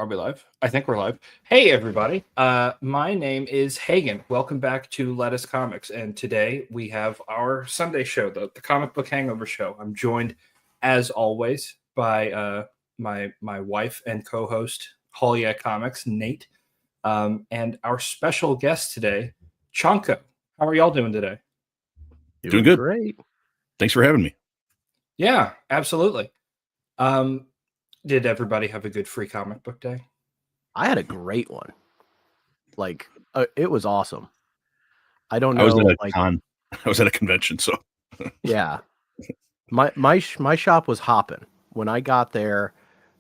Are we live? I think we're live. Hey, everybody. My name is Hagen. Welcome back to Lettuce Comics. And today we have our Sunday show, the Comic Book Hangover show. I'm joined, as always, by my wife and co-host, Holly Comics, Nate, and our special guest today, Chanko. How are y'all doing today? Doing good. Great. Thanks for having me. Yeah, absolutely. Did everybody have a good free comic book day? I had a great one. Like, it was awesome. I don't know. I was at a con. I was at a convention, so yeah. My shop was hopping. When I got there,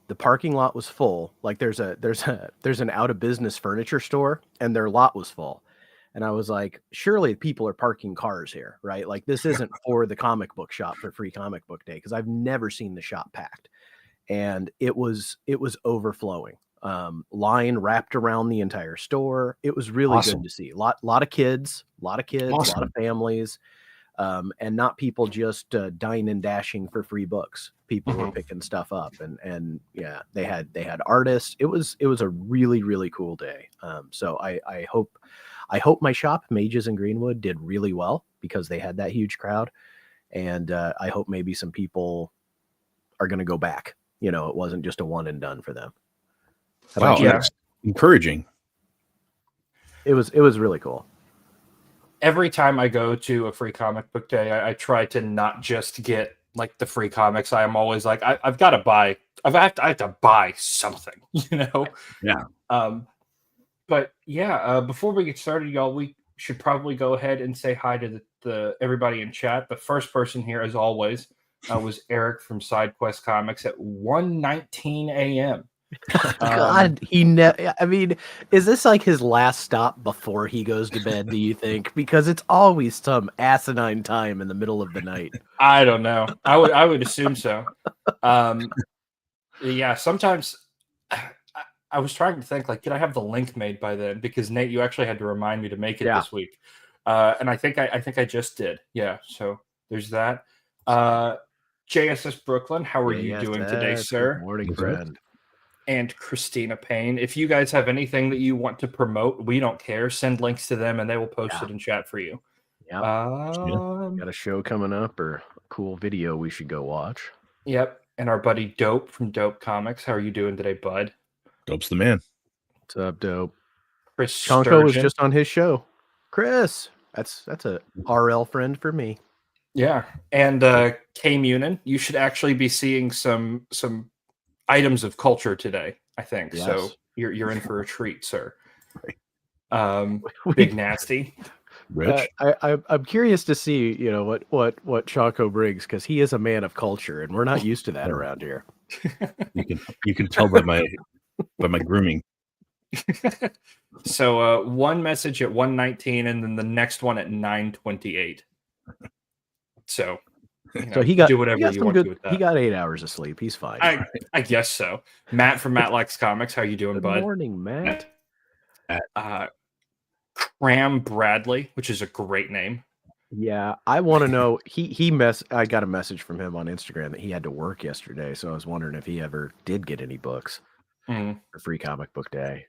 the parking lot was full. Like there's an out of business furniture store, and their lot was full. And I was like, surely people are parking cars here, right? Like this isn't for the comic book shop for free comic book day, because I've never seen the shop packed. And it was overflowing. Line wrapped around the entire store. It was really Awesome. good to see. Lot of kids, Awesome. a lot of families, and not people just dying and dashing for free books. People were picking stuff up, and yeah, they had artists. It was a really, really cool day. So I hope my shop, Mages in Greenwood, did really well because they had that huge crowd, and I hope maybe some people are going to go back. You know, it wasn't just a one and done for them. Wow, that's encouraging. It was really cool. Every time I go to a free comic book day, I try to not just get like the free comics. I am always like, I've got to buy. I have to buy something, you know. Yeah. But yeah, before we get started, y'all, we should probably go ahead and say hi to the everybody in chat. The first person here, as always, was Eric from SideQuest Comics at 1:19 a.m. God, I mean, is this like his last stop before he goes to bed, do you think? Because it's always some asinine time in the middle of the night. I don't know. I would assume so. Yeah, sometimes I was trying to think, like, did I have the link made by then? Because Nate, you actually had to remind me to make it this week. And I think I just did. Yeah, so there's that. JSS Brooklyn, how are you doing today, sir? Good morning, friend. And Christina Payne. If you guys have anything that you want to promote, we don't care. Send links to them and they will post it in chat for you. Yep. Got a show coming up or a cool video we should go watch. Yep. And our buddy Dope from Dope Comics. How are you doing today, bud? Dope's the man. What's up, Dope? Chris Chanko was just on his show. Chris, that's a RL friend for me. Yeah. And K Munin, you should actually be seeing some items of culture today, I think. Yes. So you're in for a treat, sir. Right. Big Nasty. Rich. I'm curious to see, you know, what Chanko brings, because he is a man of culture, and we're not used to that around here. You can tell by my grooming. So one message at 1:19, and then the next one at 9:28. So. So he got do whatever you want to with that. He got 8 hours of sleep. He's fine. I guess so. Matt from Matt Likes Comics. How you doing, bud? Good morning, Matt. Cram Bradley, which is a great name. Yeah, I want to know. I got a message from him on Instagram that he had to work yesterday, so I was wondering if he ever did get any books for Free Comic Book Day.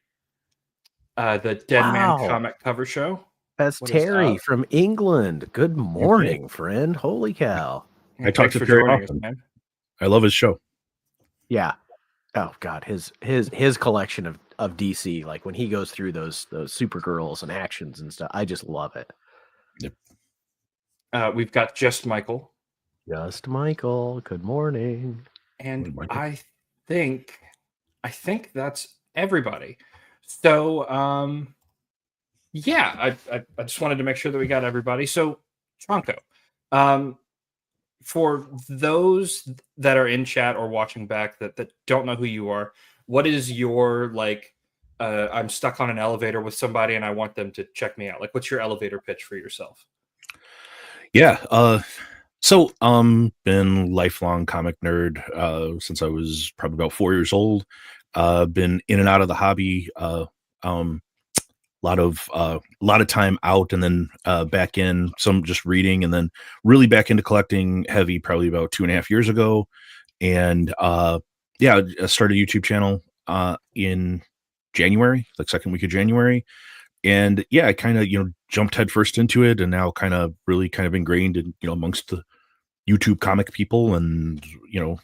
The Dead Man comic cover show. That's Terry from England. Good morning, friend. Holy cow. I talk to Terry often. I love his show. Yeah. Oh God, his collection of DC, like when he goes through those Supergirls and actions and stuff, I just love it. Yep. We've got Just Michael. Just Michael. Good morning. And I think that's everybody. So yeah, I just wanted to make sure that we got everybody. So Chanko, for those that are in chat or watching back that don't know who you are, what is your I'm stuck on an elevator with somebody and I want them to check me out. Like, what's your elevator pitch for yourself? Yeah. So been lifelong comic nerd since I was probably about 4 years old. Been in and out of the hobby. A lot of time out and then back in, some just reading, and then really back into collecting heavy probably about 2.5 years ago. And I started a YouTube channel in January, like second week of January. And yeah, I kind of, jumped headfirst into it, and now kind of really kind of ingrained in, amongst the YouTube comic people, and,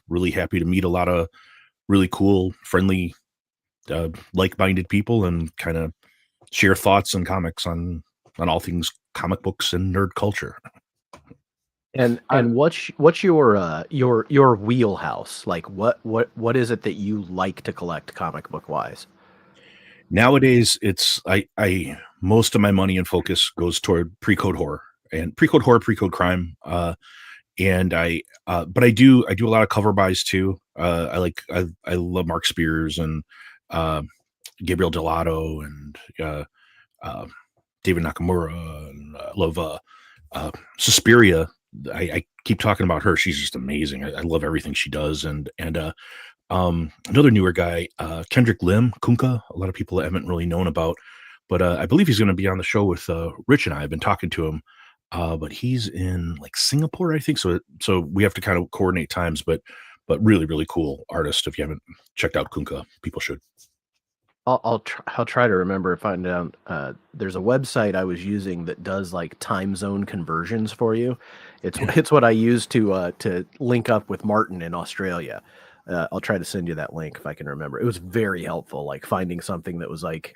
really happy to meet a lot of really cool, friendly, like-minded people, and kind of share thoughts and comics on all things comic books and nerd culture. And what's your wheelhouse? Like what is it that you like to collect comic book wise? Nowadays, it's I most of my money and focus goes toward pre-code horror, pre-code crime. And but I do a lot of cover buys too. I love Mark Spears and Gabriel Delato and David Nakamura, and I love Suspiria. I keep talking about her. She's just amazing. I love everything she does. And another newer guy, Kendrick Lim, Kunka. A lot of people haven't really known about, but I believe he's going to be on the show with Rich and I. I've been talking to him, but he's in like Singapore, I think. So we have to kind of coordinate times. But really, really cool artist. If you haven't checked out Kunka, people should. I'll try to remember if find out. There's a website I was using that does like time zone conversions for you. It's what I use to link up with Martin in Australia. I'll try to send you that link if I can remember. It was very helpful, like finding something that was like,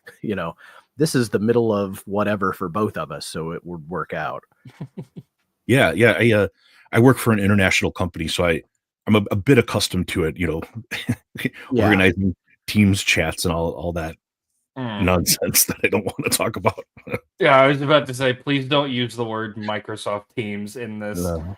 this is the middle of whatever for both of us, so it would work out. Yeah. I work for an international company, so I'm a bit accustomed to it, organizing Teams chats and all that nonsense that I don't want to talk about. Yeah, I was about to say, please don't use the word Microsoft Teams in this. No.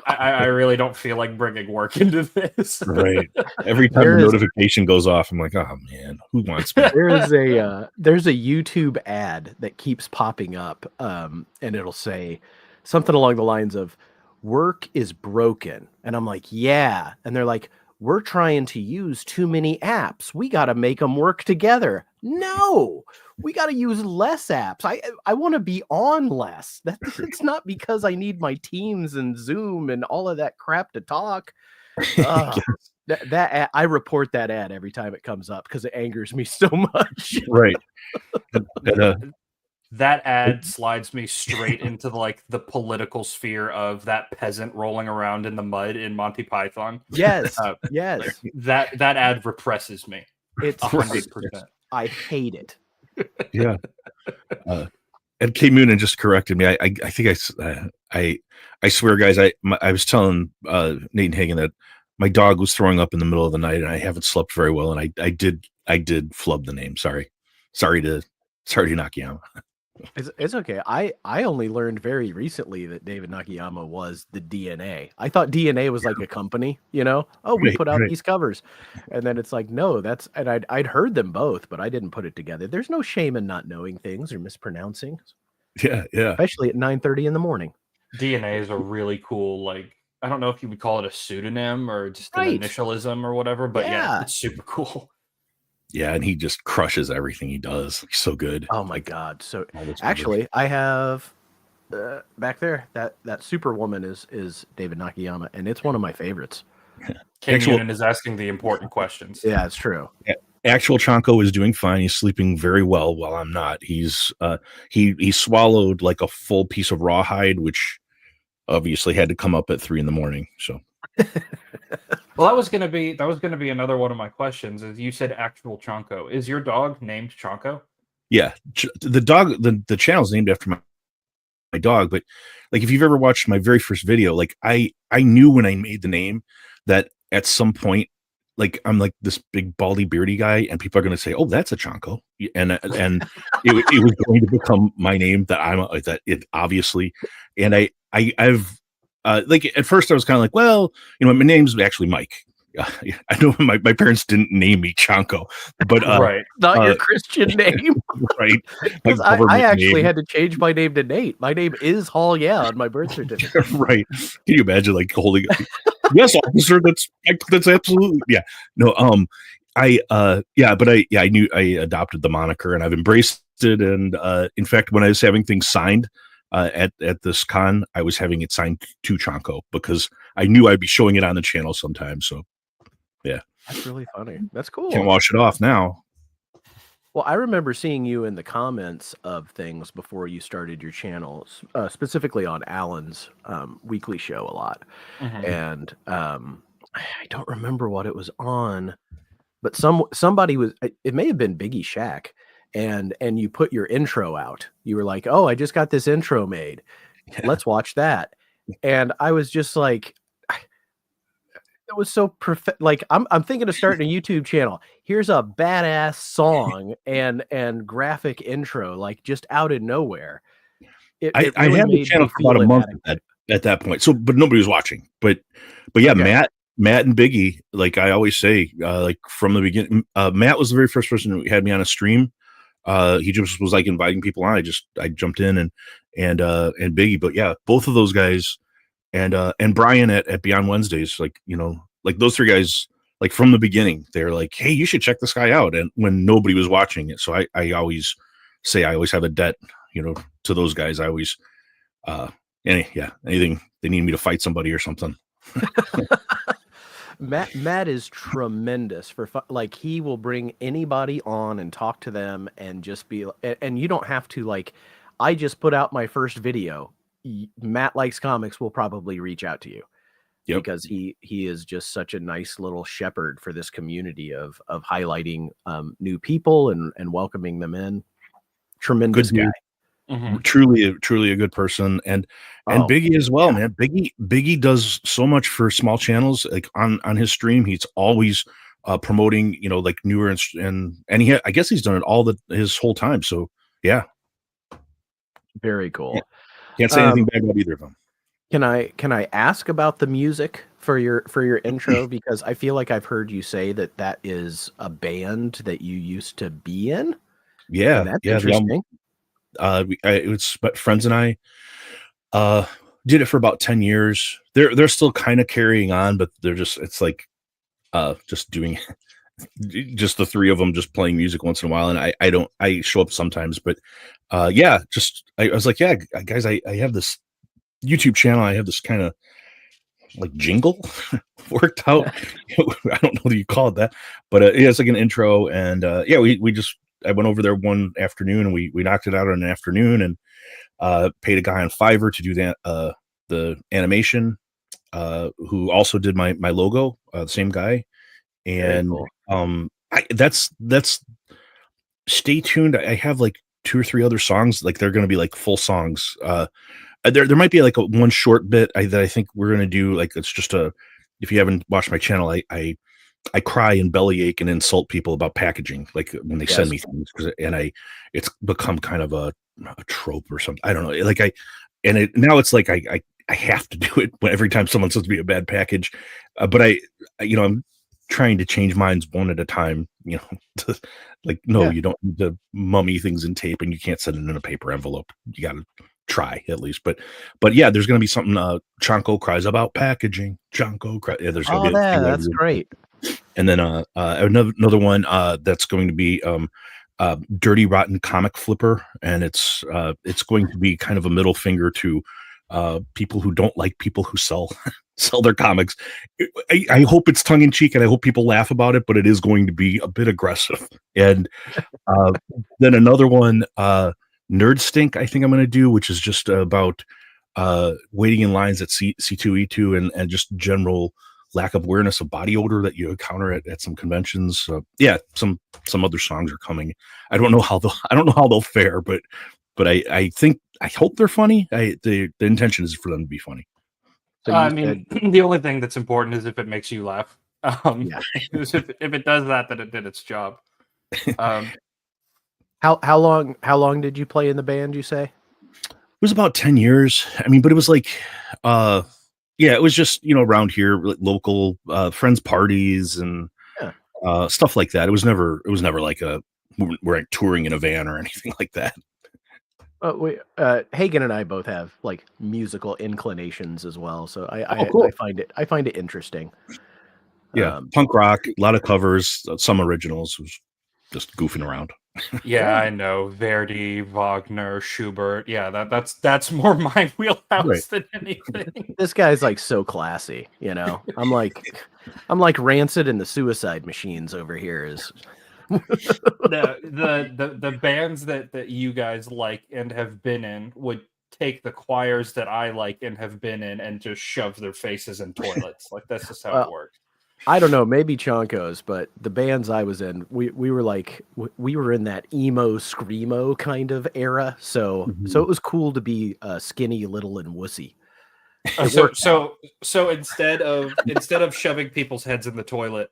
I really don't feel like bringing work into this. Right. Every time the notification goes off, I'm like, oh man, who wants me? There's a YouTube ad that keeps popping up, and it'll say something along the lines of "work is broken," and I'm like, yeah, and they're like, we're trying to use too many apps. We got to make them work together. No, we got to use less apps. I want to be on less. It's not because I need my Teams and Zoom and all of that crap to talk. That I report that ad every time it comes up because it angers me so much. Right. That ad slides me straight into the political sphere of that peasant rolling around in the mud in Monty Python. Yes, yes. That ad represses me. It's 100%. I hate it. Yeah. And K Moonen just corrected me. I think I swear, guys. I was telling Nate and Hagen that my dog was throwing up in the middle of the night, and I haven't slept very well. And I did flub the name. Sorry to Nakayama. It's okay. I only learned very recently that David Nakayama was the DNA. I thought DNA was like a company, Oh, we put out these covers, and then it's like, no, and I'd heard them both, but I didn't put it together. There's no shame in not knowing things or mispronouncing. Yeah. Especially at 9:30 in the morning. DNA is a really cool, I don't know if you would call it a pseudonym or just an initialism or whatever, but yeah, it's super cool. Yeah, and he just crushes everything he does. He's so good. Oh my god! So actually, I have back there that Superwoman is David Nakayama, and it's one of my favorites. King Noonan is asking the important questions. Yeah, it's true. Actual Chonko is doing fine. He's sleeping very well while I'm not. He's he swallowed like a full piece of rawhide, which obviously had to come up at 3 a.m. So. Well, that was gonna be another one of my questions. Is you said actual Chonko. Is your dog named Chonko? Yeah, the dog. The channel's named after my dog. But like, if you've ever watched my very first video, like I knew when I made the name that at some point, like I'm like this big baldy beardy guy, and people are going to say, "Oh, that's a Chonko," and it was going to become my name that it obviously, and I've. Like at first I was kind of like, well, my name's actually Mike. I know my parents didn't name me Chonko, but right, not your Christian name, right? I actually had to change my name to Nate. My name is Hall, on my birth certificate. Right? Can you imagine like holding? Yes, officer. That's absolutely No, I knew I adopted the moniker and I've embraced it. And in fact, when I was having things signed. At this con, I was having it signed to Chonko because I knew I'd be showing it on the channel sometime. So, yeah. That's really funny. That's cool. Can't wash it off now. Well, I remember seeing you in the comments of things before you started your channel, specifically on Alan's weekly show a lot. And I don't remember what it was on, but somebody was. It may have been Biggie Shack, and you put your intro out. You were like, "Oh, I just got this intro made. Let's watch that." And I was just like, it was so perfect. Like I'm thinking of starting a YouTube channel. Here's a badass song and graphic intro, like just out of nowhere. It I really had the made channel me for about feel a month inadequate. at that point. So, but nobody was watching. But yeah, Okay. Matt and Biggie, like I always say, like from the beginning, Matt was the very first person who had me on a stream. He just was like inviting people on. I jumped in and Biggie. But yeah, both of those guys and Brian at Beyond Wednesdays, like, you know, like those three guys, like from the beginning, they're like, hey, you should check this guy out. And when nobody was watching it. So I always say I always have a debt, you know, to those guys. I always anything they need me to fight somebody or something. Matt is tremendous for like he will bring anybody on and talk to them and just be and you don't have to like I just put out my first video. Matt Likes Comics will probably reach out to you. Yep. Because he is just such a nice little shepherd for this community of highlighting new people and welcoming them in. Tremendous guy. Truly a good person, and Biggie as well, man. Biggie does so much for small channels. Like on his stream, he's always promoting, you know, like newer and I guess he's done it his whole time. So yeah, very cool. Can't say anything bad about either of them. Can I ask about the music for your intro? Because I feel like I've heard you say that is a band that you used to be in. Yeah, that's interesting. It was friends and I did it for about 10 years. They're still kind of carrying on, but they're just just doing just the three of them just playing music once in a while. And I show up sometimes, but I was like, yeah, guys, I have this YouTube channel. I have this kind of like jingle worked out. I don't know that you call it that, but it's like an intro. And I went over there one afternoon and we knocked it out in an afternoon and paid a guy on Fiverr to do that, the animation, who also did my logo, the same guy. And cool. That's stay tuned. I have like 2 or 3 other songs, like they're going to be like full songs. There might be like one short bit that I think we're going to do. Like, it's just if you haven't watched my channel, I cry and bellyache and insult people about packaging, like when they send me things, it's become kind of a trope or something. I don't know. Like now it's like I have to do it every time someone sends me a bad package. But I'm trying to change minds one at a time, you know, you don't need to mummy things in tape and you can't send it in a paper envelope. You got to try at least, but yeah, there's going to be something. Chanko cries about packaging. Chanko cries. Yeah, there's going to be that's great. And then another one that's going to be Dirty Rotten Comic Flipper, and it's going to be kind of a middle finger to people who don't like people who sell their comics. I hope it's tongue in cheek and I hope people laugh about it, but it is going to be a bit aggressive. And then another one, Nerd Stink, I think I'm going to do, which is just about waiting in lines at C2E2 and just general lack of awareness of body odor that you encounter at some conventions. Some other songs are coming. I don't know how they'll fare, but I hope they're funny. The intention is for them to be funny. So the only thing that's important is if it makes you laugh. If it does that, then it did its job. How long did you play in the band, you say? It was about 10 years. I mean, but it was like, it was just, around here, local friends parties and stuff like that. It was never like we're touring in a van or anything like that. Hagen and I both have like musical inclinations as well, so cool. I find it interesting. Yeah, punk rock, a lot of covers, some originals. just goofing around. Yeah, I know. Verdi, Wagner, Schubert. Yeah, that's more my wheelhouse Right. than anything. This guy's like so classy, you know. I'm like Rancid and the Suicide Machines over here. Is The bands that you guys like and have been in would take the choirs that I like and have been in and just shove their faces in toilets. Like that's just how it works. I don't know, maybe Chonkos, but the bands I was in, we were like we were in that emo screamo kind of era. So it was cool to be skinny, little, and wussy. So instead of shoving people's heads in the toilet,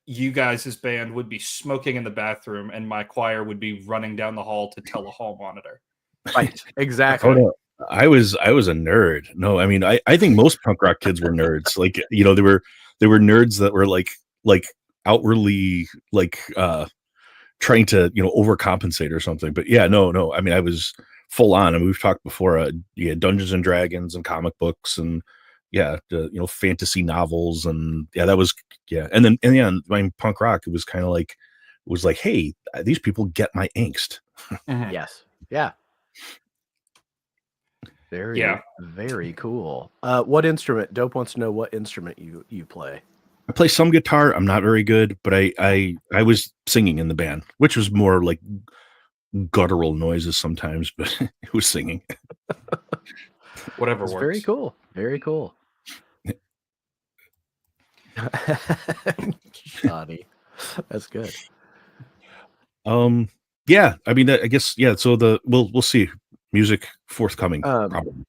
you guys' band would be smoking in the bathroom, and my choir would be running down the hall to tell a hall monitor. Right, exactly. Oh, no. I was a nerd. No, I mean, I think most punk rock kids were nerds. Like, you know, they were nerds that were like outwardly like trying to, you know, overcompensate or something. But yeah, no. I mean, I was full on. I mean, we've talked before. Yeah, Dungeons and Dragons and comic books and you know, fantasy novels and yeah, that was And my punk rock, it was kind of like hey, these people get my angst. Mhm. Yes, yeah. Very cool. What instrument? Dope wants to know what instrument you play. I play some guitar. I'm not very good, but I was singing in the band, which was more like guttural noises sometimes, but it was singing. Whatever works. Very cool. Very cool. Shoddy. That's good. Yeah, I mean, I guess, yeah. So we'll see music forthcoming. Probably.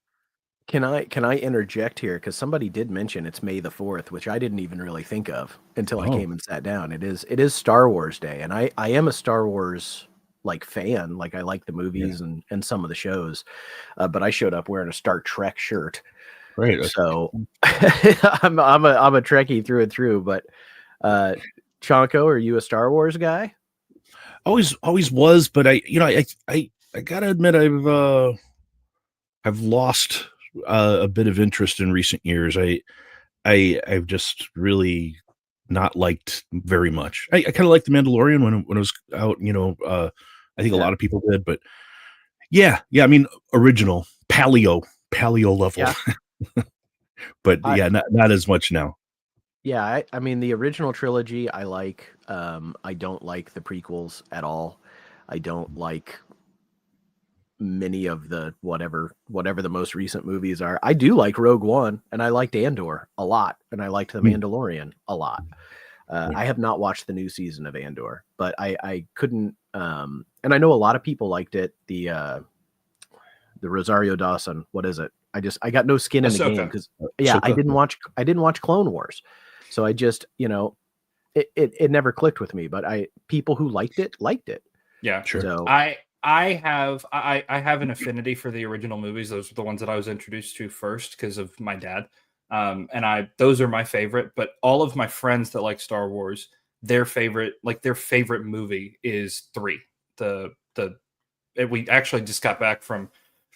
Can I interject here? Because somebody did mention it's May the 4th, which I didn't even really think of until I came and sat down. It is Star Wars Day, and I am a Star Wars like fan. Like I like the movies and some of the shows, but I showed up wearing a Star Trek shirt. Right. So I'm a Trekkie through and through. But Chonko, are you a Star Wars guy? Always was, but I gotta admit I've lost a bit of interest in recent years. I've just really not liked very much. I kind of liked The Mandalorian when it was out. You know, I think a lot of people did, but yeah. I mean, original paleo level, Yeah. but not as much now. Yeah, I mean the original trilogy I like. I don't like the prequels at all. I don't like many of the whatever the most recent movies are. I do like Rogue One, and I liked Andor a lot, and I liked The Mandalorian a lot. I have not watched the new season of Andor, but I couldn't. And I know a lot of people liked it. The Rosario Dawson, what is it? I got no skin in the game because I didn't watch Clone Wars, so I just it never clicked with me. But people who liked it. Yeah, sure. So I have an affinity for the original movies. Those are the ones that I was introduced to first because of my dad. And those are my favorite, but all of my friends that like Star Wars, their favorite movie is 3. We actually just got back from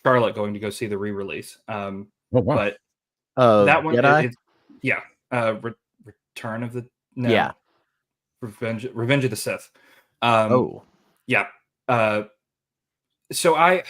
Charlotte going to go see the re-release. Oh, wow. But that one, Jedi? Return of the Revenge of the Sith. Yeah. So I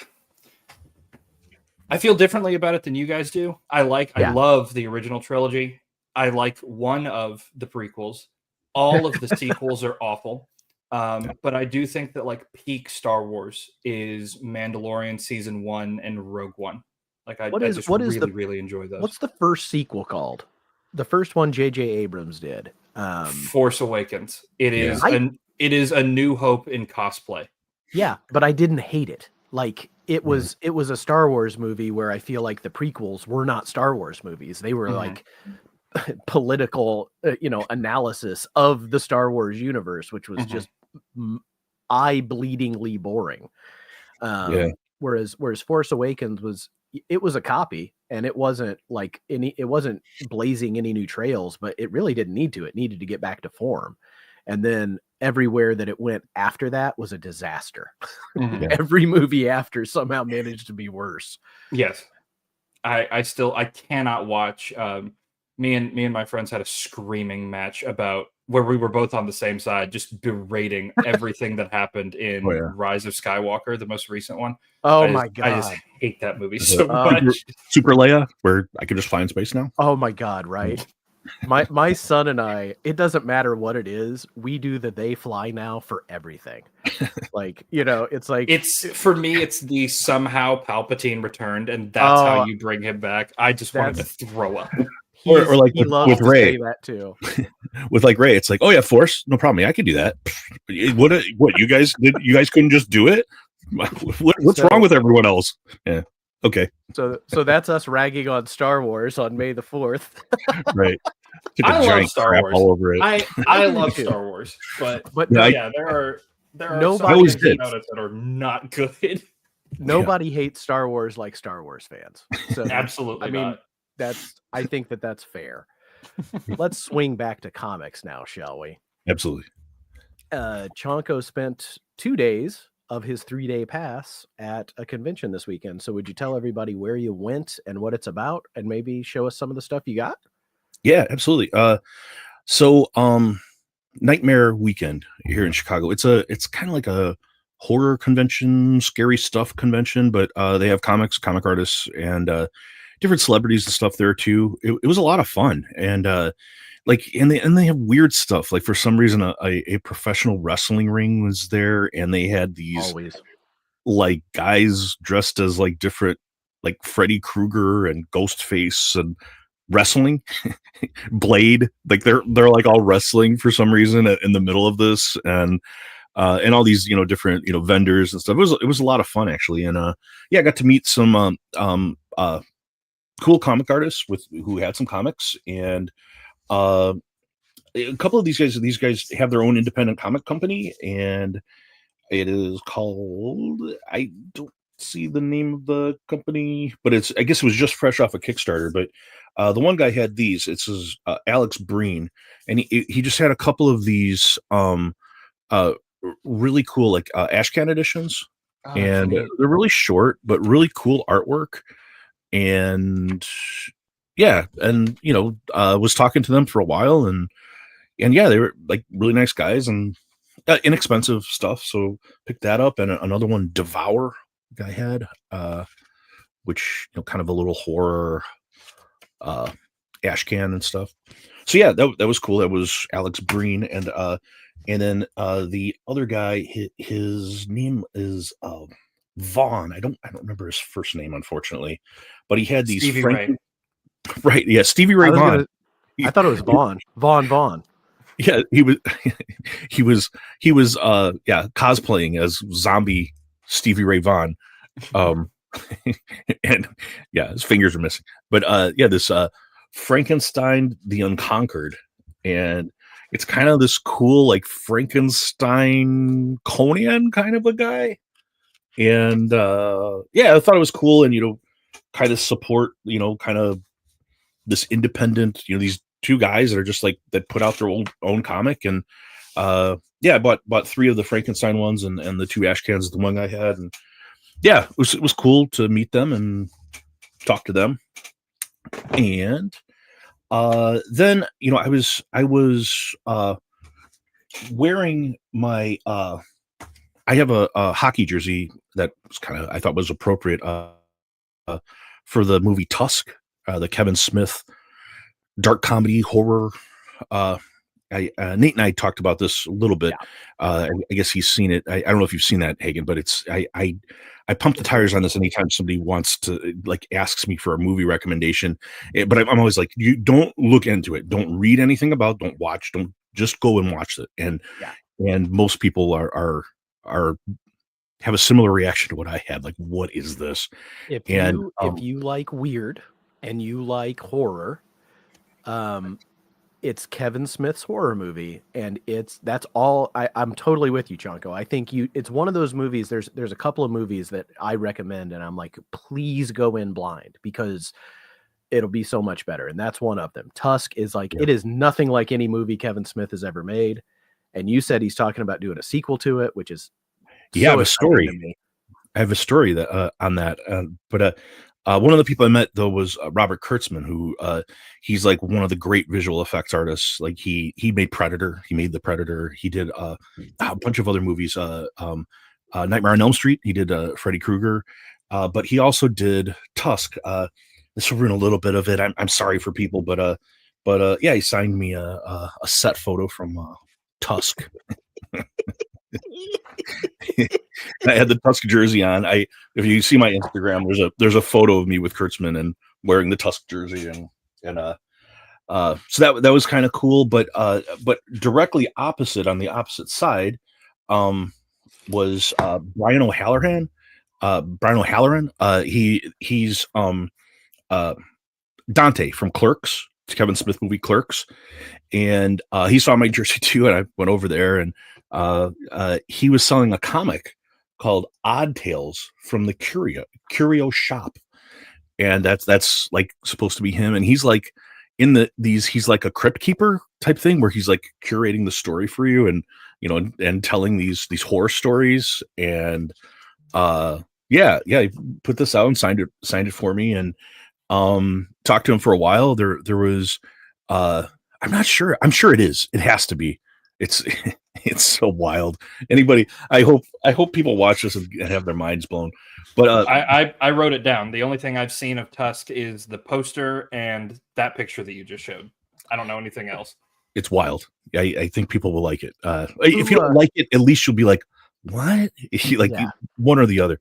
feel differently about it than you guys do. I love the original trilogy. I like one of the prequels. All of the sequels are awful. But I do think that like peak Star Wars is Mandalorian season 1 and Rogue One. Like I really enjoy those. What's the first sequel called? The first one J.J. Abrams did. Force Awakens. It is a New Hope in cosplay. Yeah, but I didn't hate it. Like it was a Star Wars movie where I feel like the prequels were not Star Wars movies. They were like political, analysis of the Star Wars universe, which was just eye-bleedingly boring. Whereas Force Awakens was a copy, and it wasn't blazing any new trails, but it really didn't need to. It needed to get back to form. And then everywhere that it went after that was a disaster. Every movie after somehow managed to be worse. Yes. I cannot watch. Me and my friends had a screaming match about where we were both on the same side, just berating everything that happened in Rise of Skywalker, the most recent one. Oh my I just god. hate that movie so much. Super Leia, where I can just fly in space now. Oh my god, right? My son and I, it doesn't matter what it is, we do the they fly now for everything. Like, it's like for me, it's the somehow Palpatine returned, and that's how you bring him back. I just wanted to throw up. Or like he loves with to Rey. say that too. With like Rey, it's like, oh yeah, Force, no problem. I can do that. What you guys couldn't just do it? What's wrong with everyone else? Yeah. Okay. So that's us ragging on Star Wars on May the 4th. Right. I love Star Wars. All over it. I love Star Wars, but there are nobody some that are not good. Nobody hates Star Wars like Star Wars fans. So absolutely. I mean, I think that's fair. Let's swing back to comics now, shall we? Absolutely. Chonko spent 2 days of his 3-day pass at a convention this weekend. So would you tell everybody where you went and what it's about, and maybe show us some of the stuff you got? Yeah, absolutely. So Nightmare Weekend here in Chicago. It's kind of like a horror convention, scary stuff convention, but they have comics, comic artists, and different celebrities and stuff there too. It was a lot of fun, and they have weird stuff. Like for some reason, a professional wrestling ring was there, and they had these like guys dressed as like different, like Freddy Krueger and Ghostface and wrestling. Blade, like they're like all wrestling for some reason in the middle of this, and all these different vendors and stuff. It was a lot of fun actually, and I got to meet some cool comic artists who had some comics, and a couple of these guys have their own independent comic company, and it is called, I don't see the name of the company, but I guess it was just fresh off a Kickstarter. But the one guy had these. It says Alex Breen, and he just had a couple of these really cool like Ashcan editions, and they're really short but really cool artwork. And was talking to them for a while, and they were like really nice guys and inexpensive stuff. So picked that up, and another one, Devour, guy had, which kind of a little horror ashcan and stuff. So yeah, that was cool. That was Alex Breen, and then the other guy, his name is Vaughn. I don't remember his first name, unfortunately, but he had these Stevie Ray. Right, yeah, Stevie Ray Vaughan. I thought it was Vaughn. Yeah, he was cosplaying as zombie Stevie Ray Vaughan. And yeah, his fingers are missing. But this Frankenstein the Unconquered, and it's kind of this cool like Frankenstein Conan kind of a guy. And I thought it was cool, and kind of support kind of this independent, these two guys that are just like that put out their own comic. And I bought 3 of the Frankenstein ones, and the 2 Ashcans, the one I had, and it was cool to meet them and talk to them. And then I was wearing my I have a hockey jersey that was I thought was appropriate for the movie Tusk, the Kevin Smith dark comedy horror. Nate and I talked about this a little bit. I guess he's seen it. I don't know if you've seen that, Hagen, but I pump the tires on this anytime somebody wants to asks me for a movie recommendation. But I'm always like, you don't look into it, don't read anything about, don't watch, don't just go and watch it. And most people are have a similar reaction to what I had. Like, what is this? If you like weird and you like horror, it's Kevin Smith's horror movie, and that's all. I'm totally with you, Chonko. I think it's one of those movies. There's a couple of movies that I recommend, and I'm like, please go in blind because it'll be so much better. And that's one of them. Tusk is it is nothing like any movie Kevin Smith has ever made. And you said he's talking about doing a sequel to it, which is I have a story. I have a story that on that, but One of the people I met though was Robert Kurtzman, who he's like one of the great visual effects artists. Like he made Predator, he made The Predator, he did a bunch of other movies. Nightmare on Elm Street, he did Freddy Krueger, but he also did Tusk. This will ruin a little bit of it. I'm sorry for people, but yeah, he signed me a set photo from Tusk. I had the Tusk jersey on. If you see my Instagram, there's a photo of me with Kurtzman and wearing the Tusk jersey, and so that was kind of cool. But directly opposite, on the opposite side, was Brian O'Halloran. He's Dante from Clerks, it's Kevin Smith movie Clerks, and he saw my jersey too, and I went over there, and he was selling a comic called Odd Tales from the Curio Shop, and that's like supposed to be him, and he's like he's like a crypt keeper type thing where he's like curating the story for you, and and telling these horror stories, and yeah, he put this out and signed it for me, and talked to him for a while. There was I'm not sure. I'm sure it has to be. It's so wild. I hope people watch this and have their minds blown. But I wrote it down. The only thing I've seen of Tusk is the poster and that picture that you just showed. I don't know anything else. It's wild. I think people will like it. If you don't like it, at least you'll be like, what? One or the other.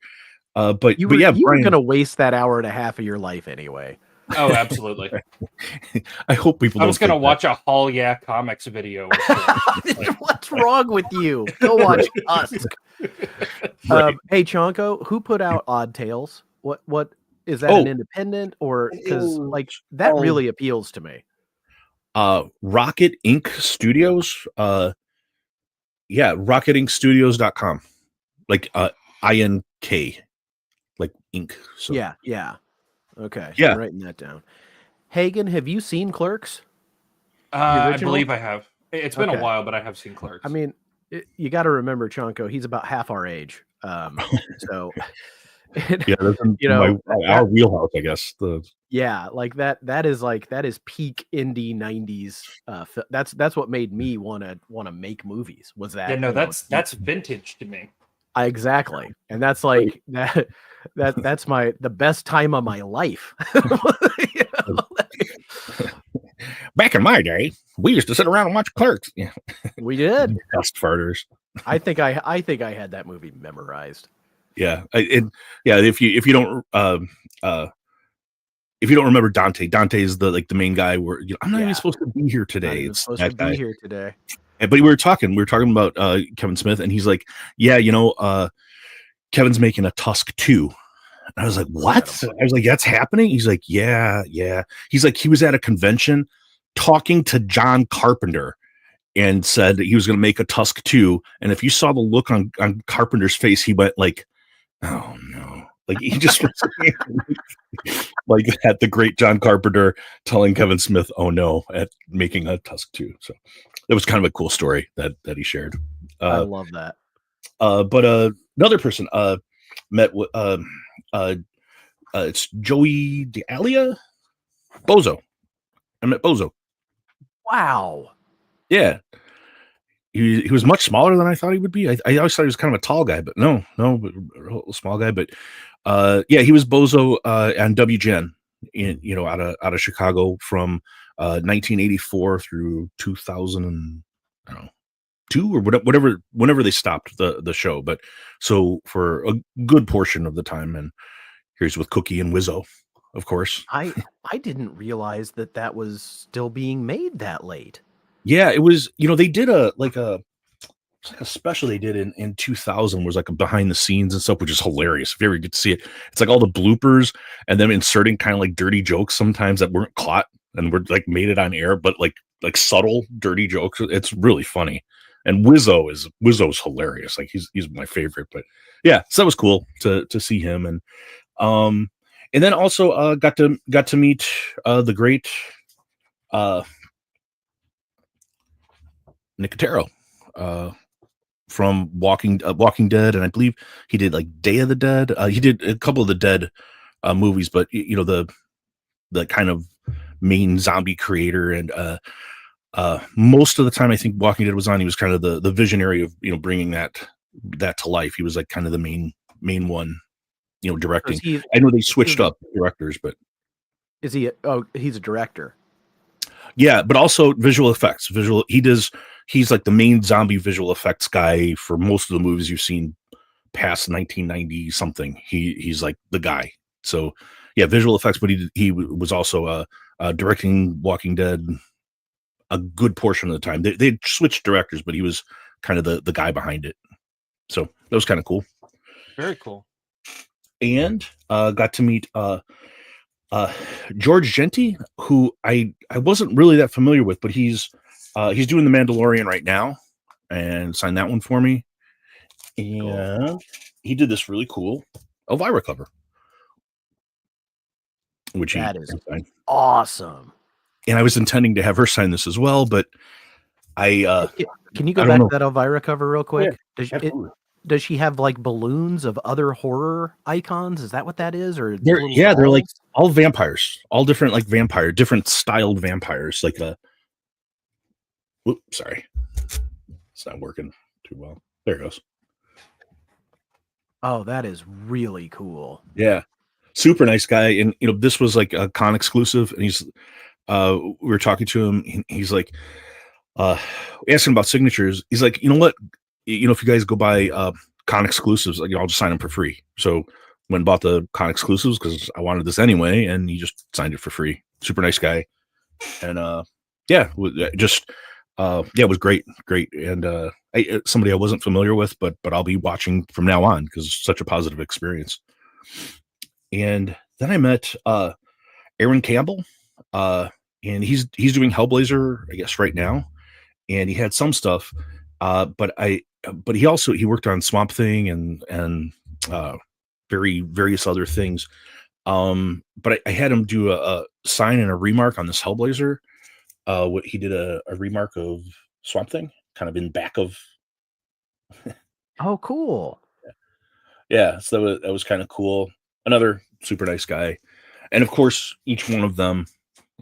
But you yeah, were going to waste that hour and a half of your life anyway. Oh, absolutely. I hope people. I was going to watch a Hall Yeah Comics video. What's wrong with you? Go watch Tusk. Right. Hey, Chonko, who put out Odd Tales? What is that? An independent, or because that really appeals to me? Rocket Ink Studios. RocketInkStudios.com. Like INK, like ink. So. Yeah. Okay. Yeah. I'm writing that down. Hagen, have you seen Clerks? I believe I have. It's been a while, but I have seen Clerks. I mean, you got to remember, Chonko, he's about half our age. So, yeah, our wheelhouse, I guess. That is peak indie 90s. That's what made me want to make movies. Was that? Yeah, no, that's vintage to me. Exactly, and that's like that. That's the best time of my life. Back in my day, we used to sit around and watch Clerks. Yeah, we did. Dust farters. I think I had that movie memorized. Yeah, if you don't remember Dante is the main guy. Where I'm not even supposed to be here today. It's supposed to be here today. But we were talking about Kevin Smith, and he's like, yeah, Kevin's making a Tusk 2. And I was like, what? I was like, that's happening? He's like, yeah. He's like, he was at a convention talking to John Carpenter and said that he was going to make a Tusk 2. And if you saw the look on Carpenter's face, he went like, oh no. Like he just like at the great John Carpenter telling Kevin Smith, oh no, at making a Tusk 2. So it was kind of a cool story that he shared. I love that. But another person met with it's Joey D'Alia, Bozo. I met Bozo. Wow. Yeah. He was much smaller than I thought he would be. I always thought he was kind of a tall guy, but no, a small guy. But yeah, he was Bozo on WGN, out of Chicago from 1984 through 2000 and I don't know, 2 or whatever, whenever they stopped the show. But so for a good portion of the time, and here's with Cookie and Wizzo, of course. I didn't realize that was still being made that late. Yeah, it was. They did a special they did in 2000 was like a behind the scenes and stuff, which is hilarious. If you ever get to see it, it's like all the bloopers and them inserting kind of like dirty jokes sometimes that weren't caught and were like made it on air, but like subtle dirty jokes. It's really funny. And Wizzo's hilarious. Like he's my favorite. But yeah, so that was cool to see him, and then also got to meet the great Nicotero from Walking Dead, and I believe he did like Day of the Dead. He did a couple of the Dead movies, but the kind of main zombie creator, and most of the time I think Walking Dead was on, he was kind of the visionary of bringing that to life. He was like kind of the main one, directing. I know they switched up directors, but is he? He's a director. Yeah, but also visual effects. He's like the main zombie visual effects guy for most of the movies you've seen past 1990 something. He's like the guy. So yeah, visual effects, but he was also directing Walking Dead a good portion of the time. They switched directors, but he was kind of the guy behind it. So that was kind of cool. Very cool. And got to meet George Genti, who I wasn't really that familiar with, but he's doing The Mandalorian right now, and signed that one for me. And he did this really cool Elvira cover, which that is awesome. And I was intending to have her sign this as well, but can you go back to that Elvira cover real quick? Yeah, does she have like balloons of other horror icons? Is that what that is? Or they're like all vampires, all different like different styled vampires. Like sorry, it's not working too well. There it goes. Oh, that is really cool. Yeah, super nice guy. And this was like a con exclusive, and he's we were talking to him. He's like asking about signatures. He's like, you know what? If you guys go buy con exclusives, like I'll just sign them for free. So went and bought the con exclusives because I wanted this anyway, and he just signed it for free. Super nice guy, and it was great. And somebody I wasn't familiar with, but I'll be watching from now on because it's such a positive experience. And then I met Aaron Campbell, and he's doing Hellblazer, I guess, right now, and he had some stuff. But he worked on Swamp Thing and various other things. But I had him do a sign and a remark on this Hellblazer. What he did a remark of Swamp Thing, kind of in back of. Oh, cool! Yeah, so that was kind of cool. Another super nice guy, and of course, each one of them,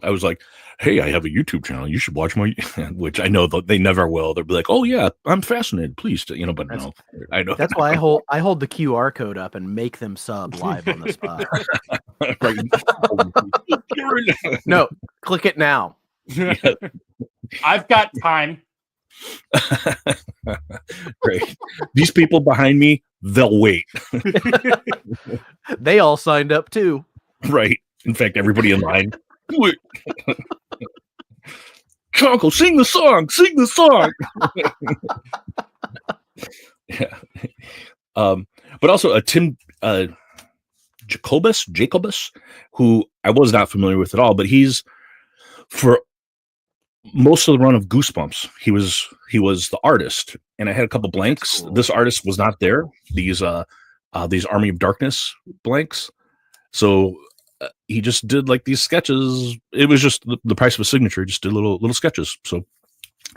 I was like, hey, I have a YouTube channel. You should watch my, which I know that they never will. They'll be like, oh yeah, I'm fascinated. Please, but no, I know. That's why I hold the QR code up and make them sub live on the spot. No, click it now. I've got time. Great. These people behind me, they'll wait. They all signed up too. Right. In fact, everybody in line. Uncle, sing the song. Yeah. But also Tim Jacobus, who I was not familiar with at all, but he's for most of the run of Goosebumps. He was the artist, and I had a couple blanks. Cool. This artist was not there. These Army of Darkness blanks. So he just did like these sketches. It was just the price of a signature. Just did little sketches. So it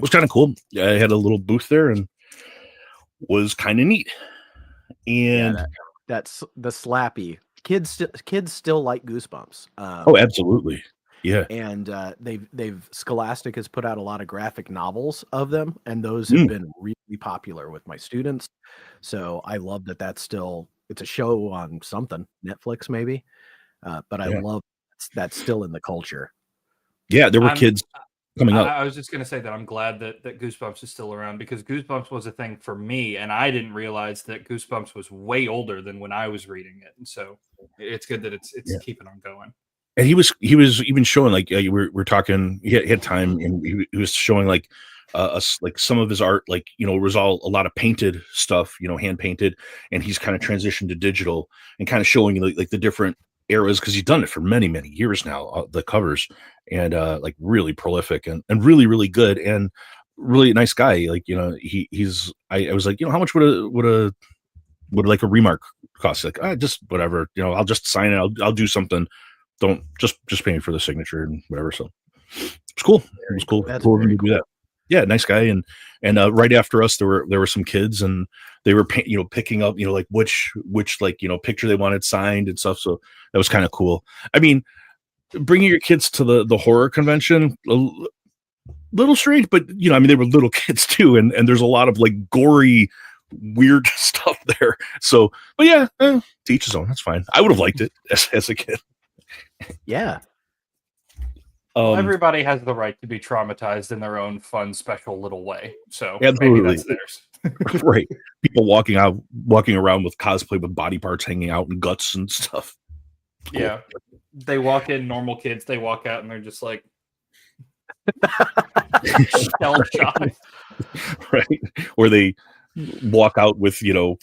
was kind of cool. I had a little booth there and was kind of neat. And that's the slappy kids still like Goosebumps. Oh, absolutely. Yeah. And they've Scholastic has put out a lot of graphic novels of them, and those have been really popular with my students. So I love that it's a show on something, Netflix maybe. But I love that's still in the culture. Yeah, there were kids coming up. I was just going to say that I'm glad that Goosebumps is still around, because Goosebumps was a thing for me, and I didn't realize that Goosebumps was way older than when I was reading it. And so it's good that it's keeping on going. And he was even showing, like, we're talking, he had time, and he was showing like us, like some of his art, like, it was all a lot of painted stuff, hand painted, and he's kind of transitioned to digital and kind of showing like the different eras, because he's done it for many years now, the covers, and like really prolific and really, really good, and really nice guy. Like, he's I was like, how much would like a remark cost? Like, just whatever, I'll just sign it, I'll do something, don't just pay me for the signature and whatever. So it's cool. It was cool. That's cool very to do that. Yeah, nice guy. And right after us, there were some kids, and they were picking up like which like picture they wanted signed and stuff. So that was kind of cool. I mean, bringing your kids to the horror convention, little strange, but I mean, they were little kids too, and there's a lot of like gory, weird stuff there. So, but yeah, to each his own. That's fine. I would have liked it as a kid. Yeah. Well, everybody has the right to be traumatized in their own fun, special little way. So absolutely. maybe that's theirs. Right. People walking around with cosplay with body parts hanging out and guts and stuff. Cool. Yeah. They walk in, normal kids. They walk out and they're just like shell shocked. Right. Or they walk out with, I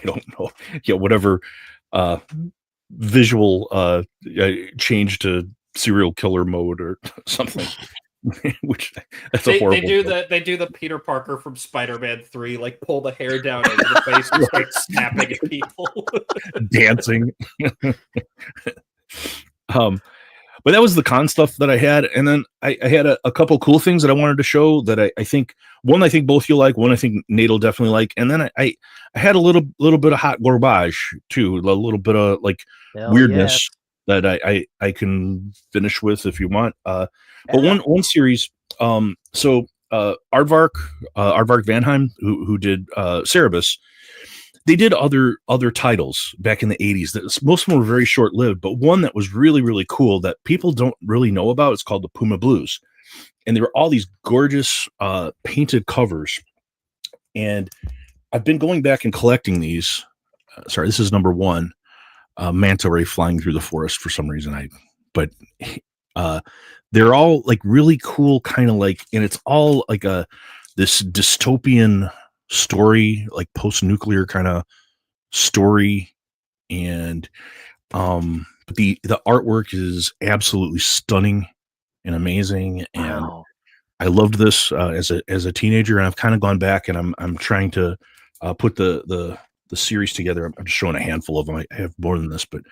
don't know, whatever visual change to serial killer mode or something. Which that's a horrible. They do the Peter Parker from Spider-Man 3, like pull the hair down over the face and start snapping at people, dancing. But that was the con stuff that I had, and then I had a couple cool things that I wanted to show that I think both you'll like, one I think Nate will definitely like, and then I had a little bit of hot garbage too, a little bit of like weirdness that I can finish with if you want. But one series, so Aardvark Vanheim, who did Cerebus, they did other titles back in the 80s. Most of them were very short lived, but one that was really, really cool that people don't really know about, it's called the Puma Blues. And there were all these gorgeous painted covers. And I've been going back and collecting these. Sorry, this is number 1. Manta ray flying through the forest for some reason. But they're all like really cool, kind of like, and it's all like this dystopian story, like post-nuclear kind of story, and the artwork is absolutely stunning and amazing. And I loved this as a teenager, and I've kind of gone back and I'm trying to put the series together. I'm just showing a handful of them. I have more than this, but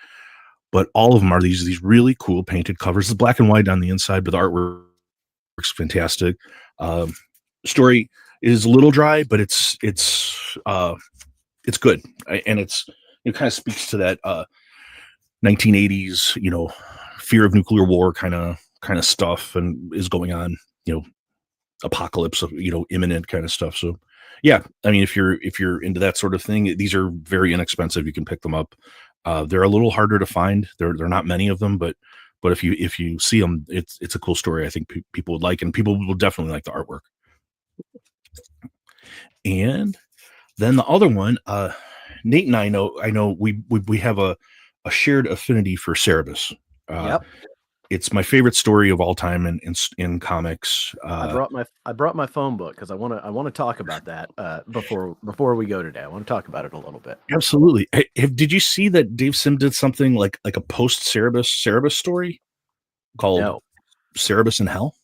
all of them are these really cool painted covers. It's black and white on the inside, but the artwork's fantastic. Story is a little dry, but it's good, and it kind of speaks to that 1980s fear of nuclear war kind of stuff, and is going on, apocalypse of imminent kind of stuff. So yeah, I mean, if you're into that sort of thing, these are very inexpensive. You can pick them up. They're a little harder to find. There are not many of them, but if you see them, it's a cool story. I think people would like, and people will definitely like the artwork. And then the other one, Nate and I know we have a shared affinity for Cerebus. Yep. It's my favorite story of all time in comics. I brought my phone book because I want to talk about that before we go today. I want to talk about it a little bit. Absolutely. Did you see that Dave Sim did something like a post Cerebus story called Cerebus in Hell?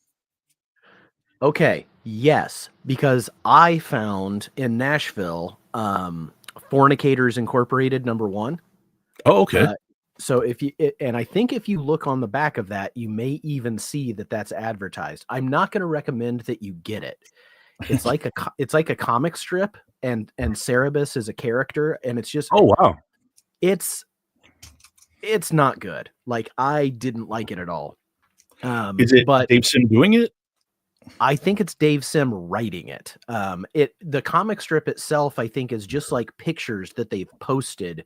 Okay. Yes, because I found in Nashville, Fornicators Incorporated #1. Oh, okay. So I think if you look on the back of that, you may even see that that's advertised. I'm not going to recommend that you get it. It's like a comic strip, and Cerebus is a character, and it's just, oh wow, it's not good. Like, I didn't like it at all. Is it Dave Sim doing it? I think it's Dave Sim writing it. The comic strip itself, I think, is just like pictures that they've posted.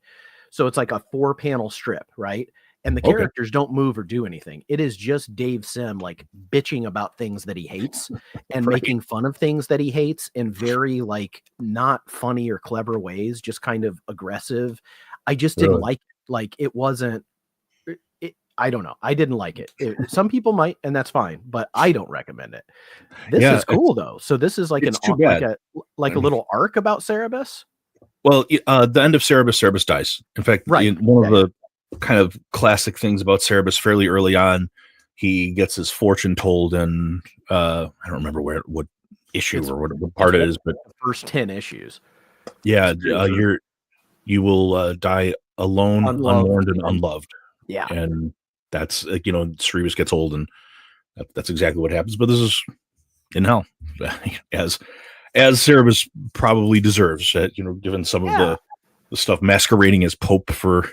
So it's like a 4-panel strip, right? And the characters don't move or do anything. It is just Dave Sim like bitching about things that he hates and making fun of things that he hates in very like not funny or clever ways, just kind of aggressive. I just didn't like it. Like, it wasn't. I don't know. I didn't like it. Some people might, and that's fine, but I don't recommend it. This is cool though. So this is like a little arc about Cerebus. Well, the end of Cerebus dies. In fact, one of the kind of classic things about Cerebus, fairly early on, he gets his fortune told, and I don't remember what issue or what part it is, but the first 10 issues. Yeah, you will die alone, unmourned, and unloved. Yeah, and that's Cerebus gets old, and that's exactly what happens. But this is in hell, as Cerebus probably deserves. Given some of the stuff masquerading as Pope for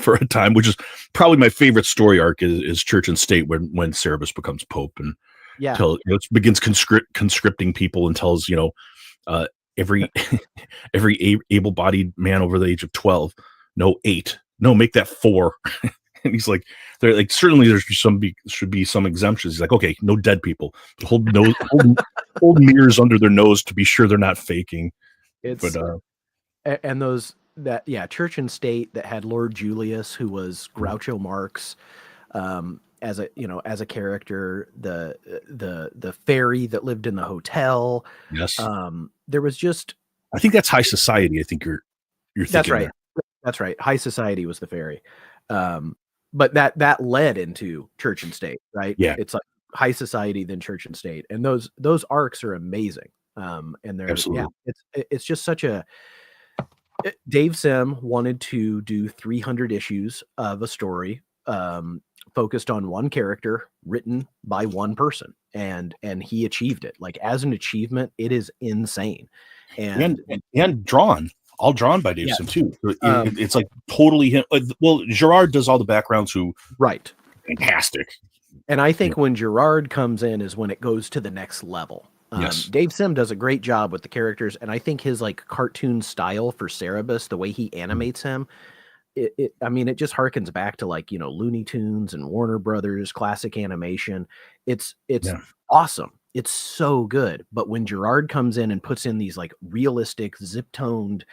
a time, which is probably my favorite story arc is Church and State when Cerebus becomes Pope and it begins conscripting people and tells every able-bodied man over the age of 12, no 8, no make that 4. And he's like, they're like, certainly should be some exemptions. He's like, okay, no dead people, but hold mirrors under their nose to be sure they're not faking. And those Church and State that had Lord Julius, who was Groucho Marx, as a character, the fairy that lived in the hotel. Yes. There was just, I think that's High Society. I think you're thinking that's right. There. That's right. High Society was the fairy. But that led into Church and State, right? Yeah. It's like High Society, then Church and State. And those arcs are amazing. And they're, absolutely. It's just such a, Dave Sim wanted to do 300 issues of a story, focused on one character written by one person, and he achieved it. Like, as an achievement, it is insane. And drawn by Dave Sim too. It's like totally him. Well, Gerard does all the backgrounds, who right, fantastic. And I think when Gerard comes in is when it goes to the next level. Yes. Dave Sim does a great job with the characters, and I think his like cartoon style for Cerebus, the way he animates him, it just harkens back to like, Looney Tunes and Warner Brothers classic animation. It's awesome. It's so good. But when Gerard comes in and puts in these like realistic, zip-toned,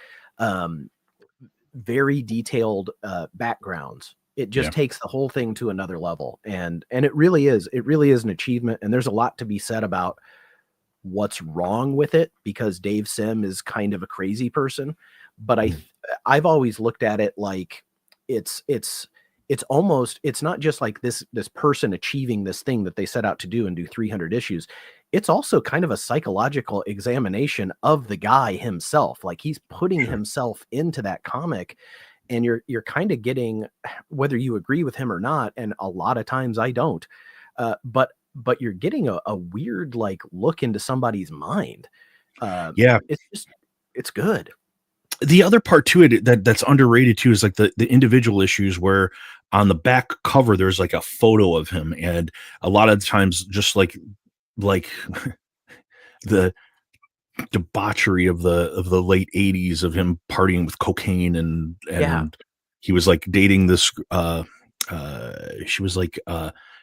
very detailed backgrounds, it just takes the whole thing to another level. And it really is an achievement. And there's a lot to be said about what's wrong with it, because Dave Sim is kind of a crazy person. But I've always looked at it like it's not just like this person achieving this thing that they set out to do and do 300 issues. It's also kind of a psychological examination of the guy himself. Like, he's putting himself into that comic, and you're kind of getting, whether you agree with him or not, and a lot of times I don't, but you're getting a weird like look into somebody's mind. It's good. The other part to it that's underrated too is like the individual issues where on the back cover there's like a photo of him, and a lot of times just like the debauchery of the late 80s of him partying with cocaine and he was like dating this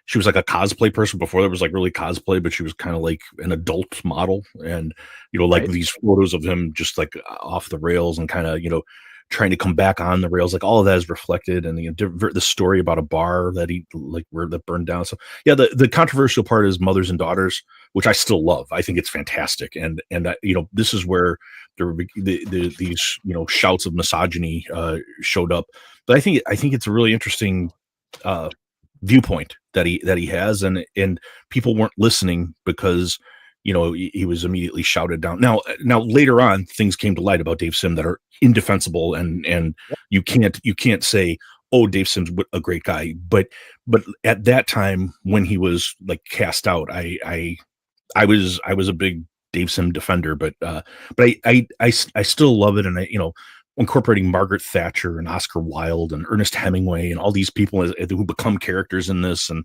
she was like a cosplay person before there was like really cosplay, but she was kind of like an adult model, and these photos of him just like off the rails and kind of trying to come back on the rails. Like, all of that is reflected in the story about a bar that that burned down. So the controversial part is Mothers and Daughters, which I still love. I think it's fantastic, and this is where there were these shouts of misogyny showed up. But I think it's a really interesting viewpoint that he has, and people weren't listening because he was immediately shouted down. Now later on things came to light about Dave Sim that are indefensible, and you can't say, oh, Dave Sim's a great guy, but at that time when he was like cast out, I was a big Dave Sim defender, but I still love it. And incorporating Margaret Thatcher and Oscar Wilde and Ernest Hemingway and all these people who become characters in this, and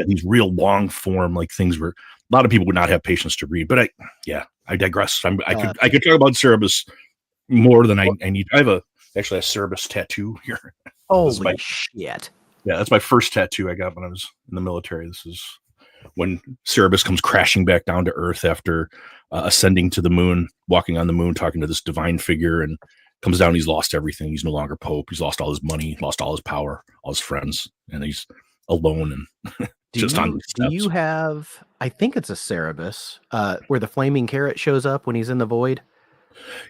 these real long form like things where a lot of people would not have patience to read. But I digress. I could talk about Cerebus more than I need. I have actually a Cerebus tattoo here. Holy shit! Yeah, that's my first tattoo I got when I was in the military. This is when Cerebus comes crashing back down to Earth after ascending to the moon, walking on the moon, talking to this divine figure, and comes down. He's lost everything. He's no longer Pope. He's lost all his money, lost all his power, all his friends, and he's alone and just on the steps. Do you have? I think it's a Cerebus where the flaming carrot shows up when he's in the void.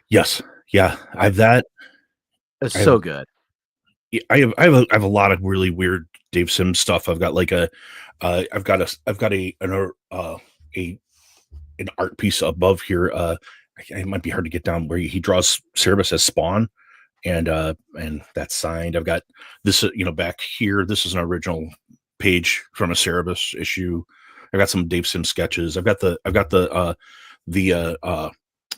Yes, yeah, I have that. It's so good. I have a lot of really weird Dave Sim stuff. I've got like I've got an art piece above here. It might be hard to get down, where he draws Cerebus as Spawn, and that's signed. I've got this, back here. This is an original page from a Cerebus issue, I got some Dave Sim sketches. I've got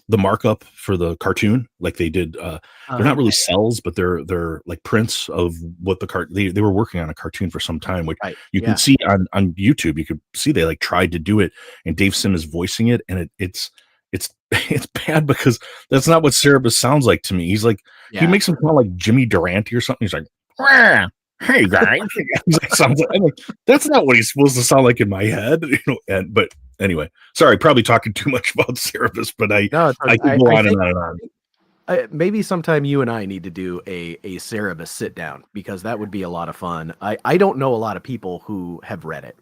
the markup for the cartoon, like they did. They're not really cells, but they're like prints of what they were working on a cartoon for some time, which Right. you can see on YouTube. You could see they like tried to do it, and Dave Sim is voicing it, and it's it's bad because that's not what Cerebus sounds like to me. He's like he makes him sound like Jimmy Durante or something. He's like, "Wah, hey guys," he's like, sounds like, I'm like, that's not what he's supposed to sound like in my head, you know. But anyway, sorry, probably talking too much about Cerebus, but I could go on and on and on. Maybe sometime you and I need to do a Cerebus sit down, because that would be a lot of fun. I don't know a lot of people who have read it.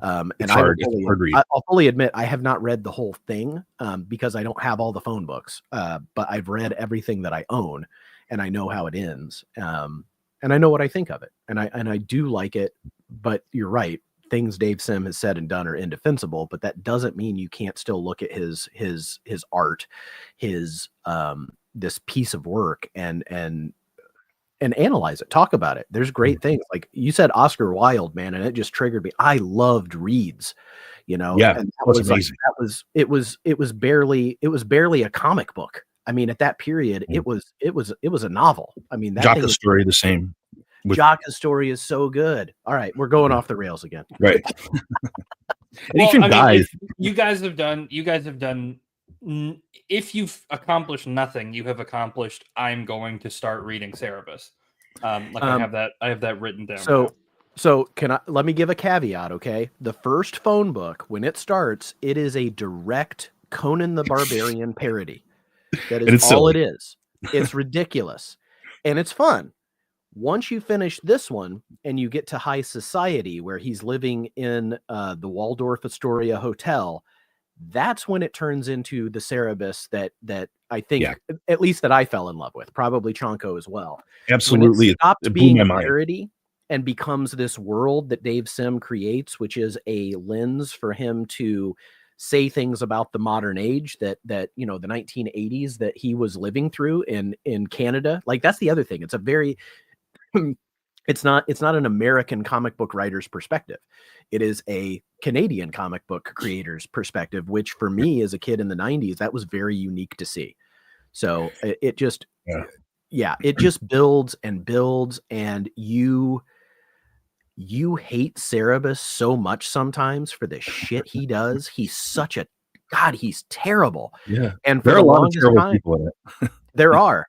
And It's hard to read. I'll fully admit I have not read the whole thing because I don't have all the phone books. But I've read everything that I own, and I know how it ends. And I know what I think of it. And I do like it. But you're right. Things Dave Sim has said and done are indefensible, but that doesn't mean you can't still look at his art, his this piece of work, and analyze it, talk about it. There's great things. Like you said, Oscar Wilde, man, and it just triggered me. I loved Reeds, you know. Yeah, and that was amazing. It was barely a comic book. I mean, at that period, it was a novel. I mean, that Jocka's story the same. Jocka's story is so good. All right, we're going off the rails again. Right. You guys have done. If you've accomplished nothing, you have accomplished. I'm going to start reading Cerebus. I have that written down. So let me give a caveat, okay? The first phone book, when it starts, it is a direct Conan the Barbarian parody. That is all it is. It's ridiculous. And it's fun. Once you finish this one and you get to High Society, where he's living in the Waldorf Astoria Hotel, that's when it turns into the Cerebus that I think, at least that I fell in love with, probably Chonko as well. Absolutely. When it stops being a parody and becomes this world that Dave Sim creates, which is a lens for him to say things about the modern age that you know, the 1980s that he was living through in Canada. Like, that's the other thing. It's a very it's not an American comic book writer's perspective. It is a Canadian comic book creator's perspective, which for me as a kid in the 90s, that was very unique to see. So it just builds and builds, and you hate Cerebus so much sometimes for the shit he does. He's such a God, he's terrible. Yeah. And there are a lot of terrible people in it. There are.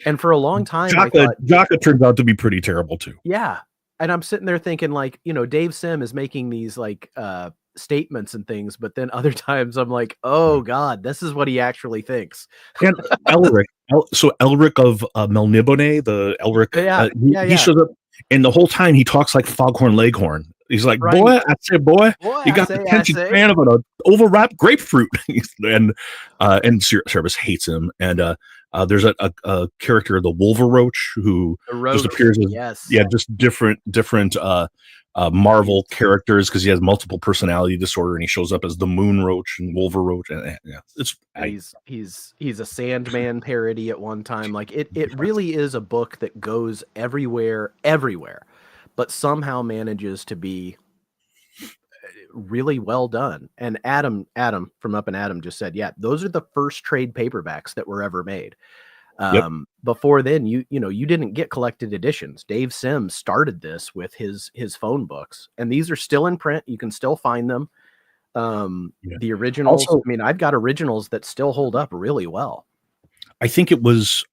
And for a long time, Jocka turns out to be pretty terrible too. Yeah. And I'm sitting there thinking, like, you know, Dave Sim is making these like statements and things, but then other times I'm like, oh God, this is what he actually thinks. And Elric, Elric of Melnibone, the Elric, he shows up, and the whole time he talks like Foghorn Leghorn. He's like, right. Boy, you got the attention span of an overripe grapefruit. and Cerebus hates him. And there's a character, the Wolveroach, who just appears as just different Marvel characters, because he has multiple personality disorder, and he shows up as the Moonroach and Wolveroach. And he's a Sandman parody at one time. Like it really is a book that goes everywhere, but somehow manages to be really well done. And Adam from Up and Adam just said, yeah, those are the first trade paperbacks that were ever made. Before then, you didn't get collected editions. Dave Sim started this with his phone books, and these are still in print. You can still find them. The originals, also, I mean, I've got originals that still hold up really well. I think it was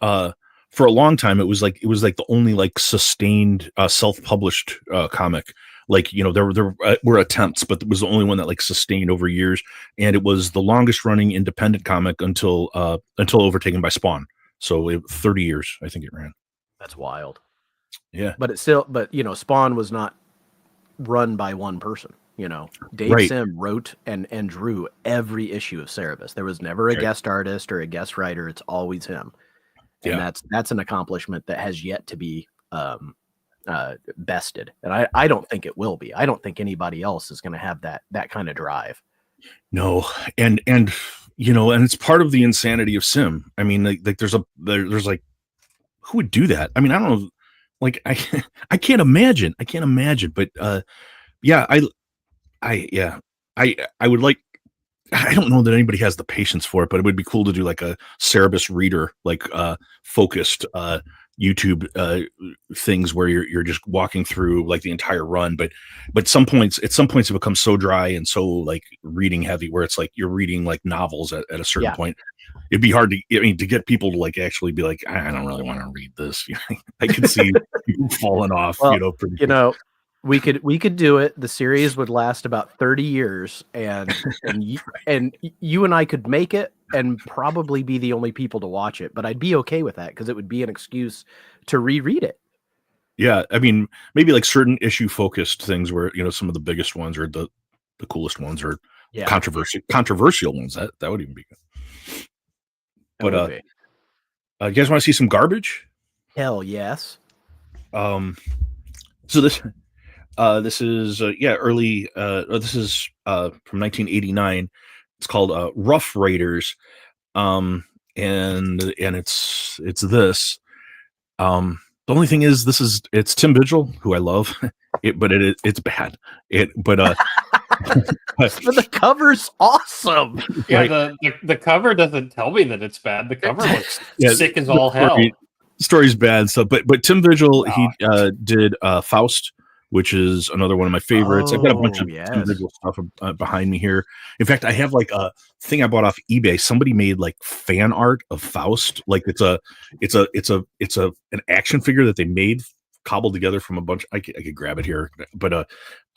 for a long time, it was like the only like sustained self-published comic. Like, you know, there were attempts, but it was the only one that like sustained over years, and it was the longest running independent comic until overtaken by Spawn. So 30 years, I think it ran. That's wild. Yeah. But Spawn was not run by one person. You know, Dave Sim wrote and drew every issue of Cerebus. There was never a guest artist or a guest writer. It's always him. And that's an accomplishment that has yet to be bested. And I don't think it will be. I don't think anybody else is going to have that kind of drive. No. And you know, and it's part of the insanity of Sim. I mean, like there's like, who would do that? I mean, I don't know. Like, I can't imagine, but, I would like. I don't know that anybody has the patience for it, but it would be cool to do like a Cerebus reader, like focused YouTube things where you're just walking through like the entire run. But at some points it becomes so dry and so like reading heavy where it's like you're reading like novels at a certain point. It'd be hard to get people to like actually be like, I don't really want to read this. I could see people falling off, Well, pretty we could do it. The series would last about 30 years, and you and I could make it and probably be the only people to watch it. But I'd be okay with that because it would be an excuse to reread it. Yeah, I mean, maybe like certain issue focused things where some of the biggest ones or the coolest ones or controversial ones that would even be good. But you guys want to see some garbage? Hell yes. So this is early. This is from 1989. It's called Rough Raiders, and it's this. The only thing is, it's Tim Vigil, who I love, but it's bad. But the cover's awesome. Yeah, right? the cover doesn't tell me that it's bad. The cover looks sick as all hell. Story's bad, so but Tim Vigil, he did Faust, which is another one of my favorites. I've got a bunch of Tim Vigil stuff behind me here. In fact, I have like a thing I bought off eBay. Somebody made like fan art of Faust. Like it's an action figure that they made cobbled together from a bunch. I could grab it here, but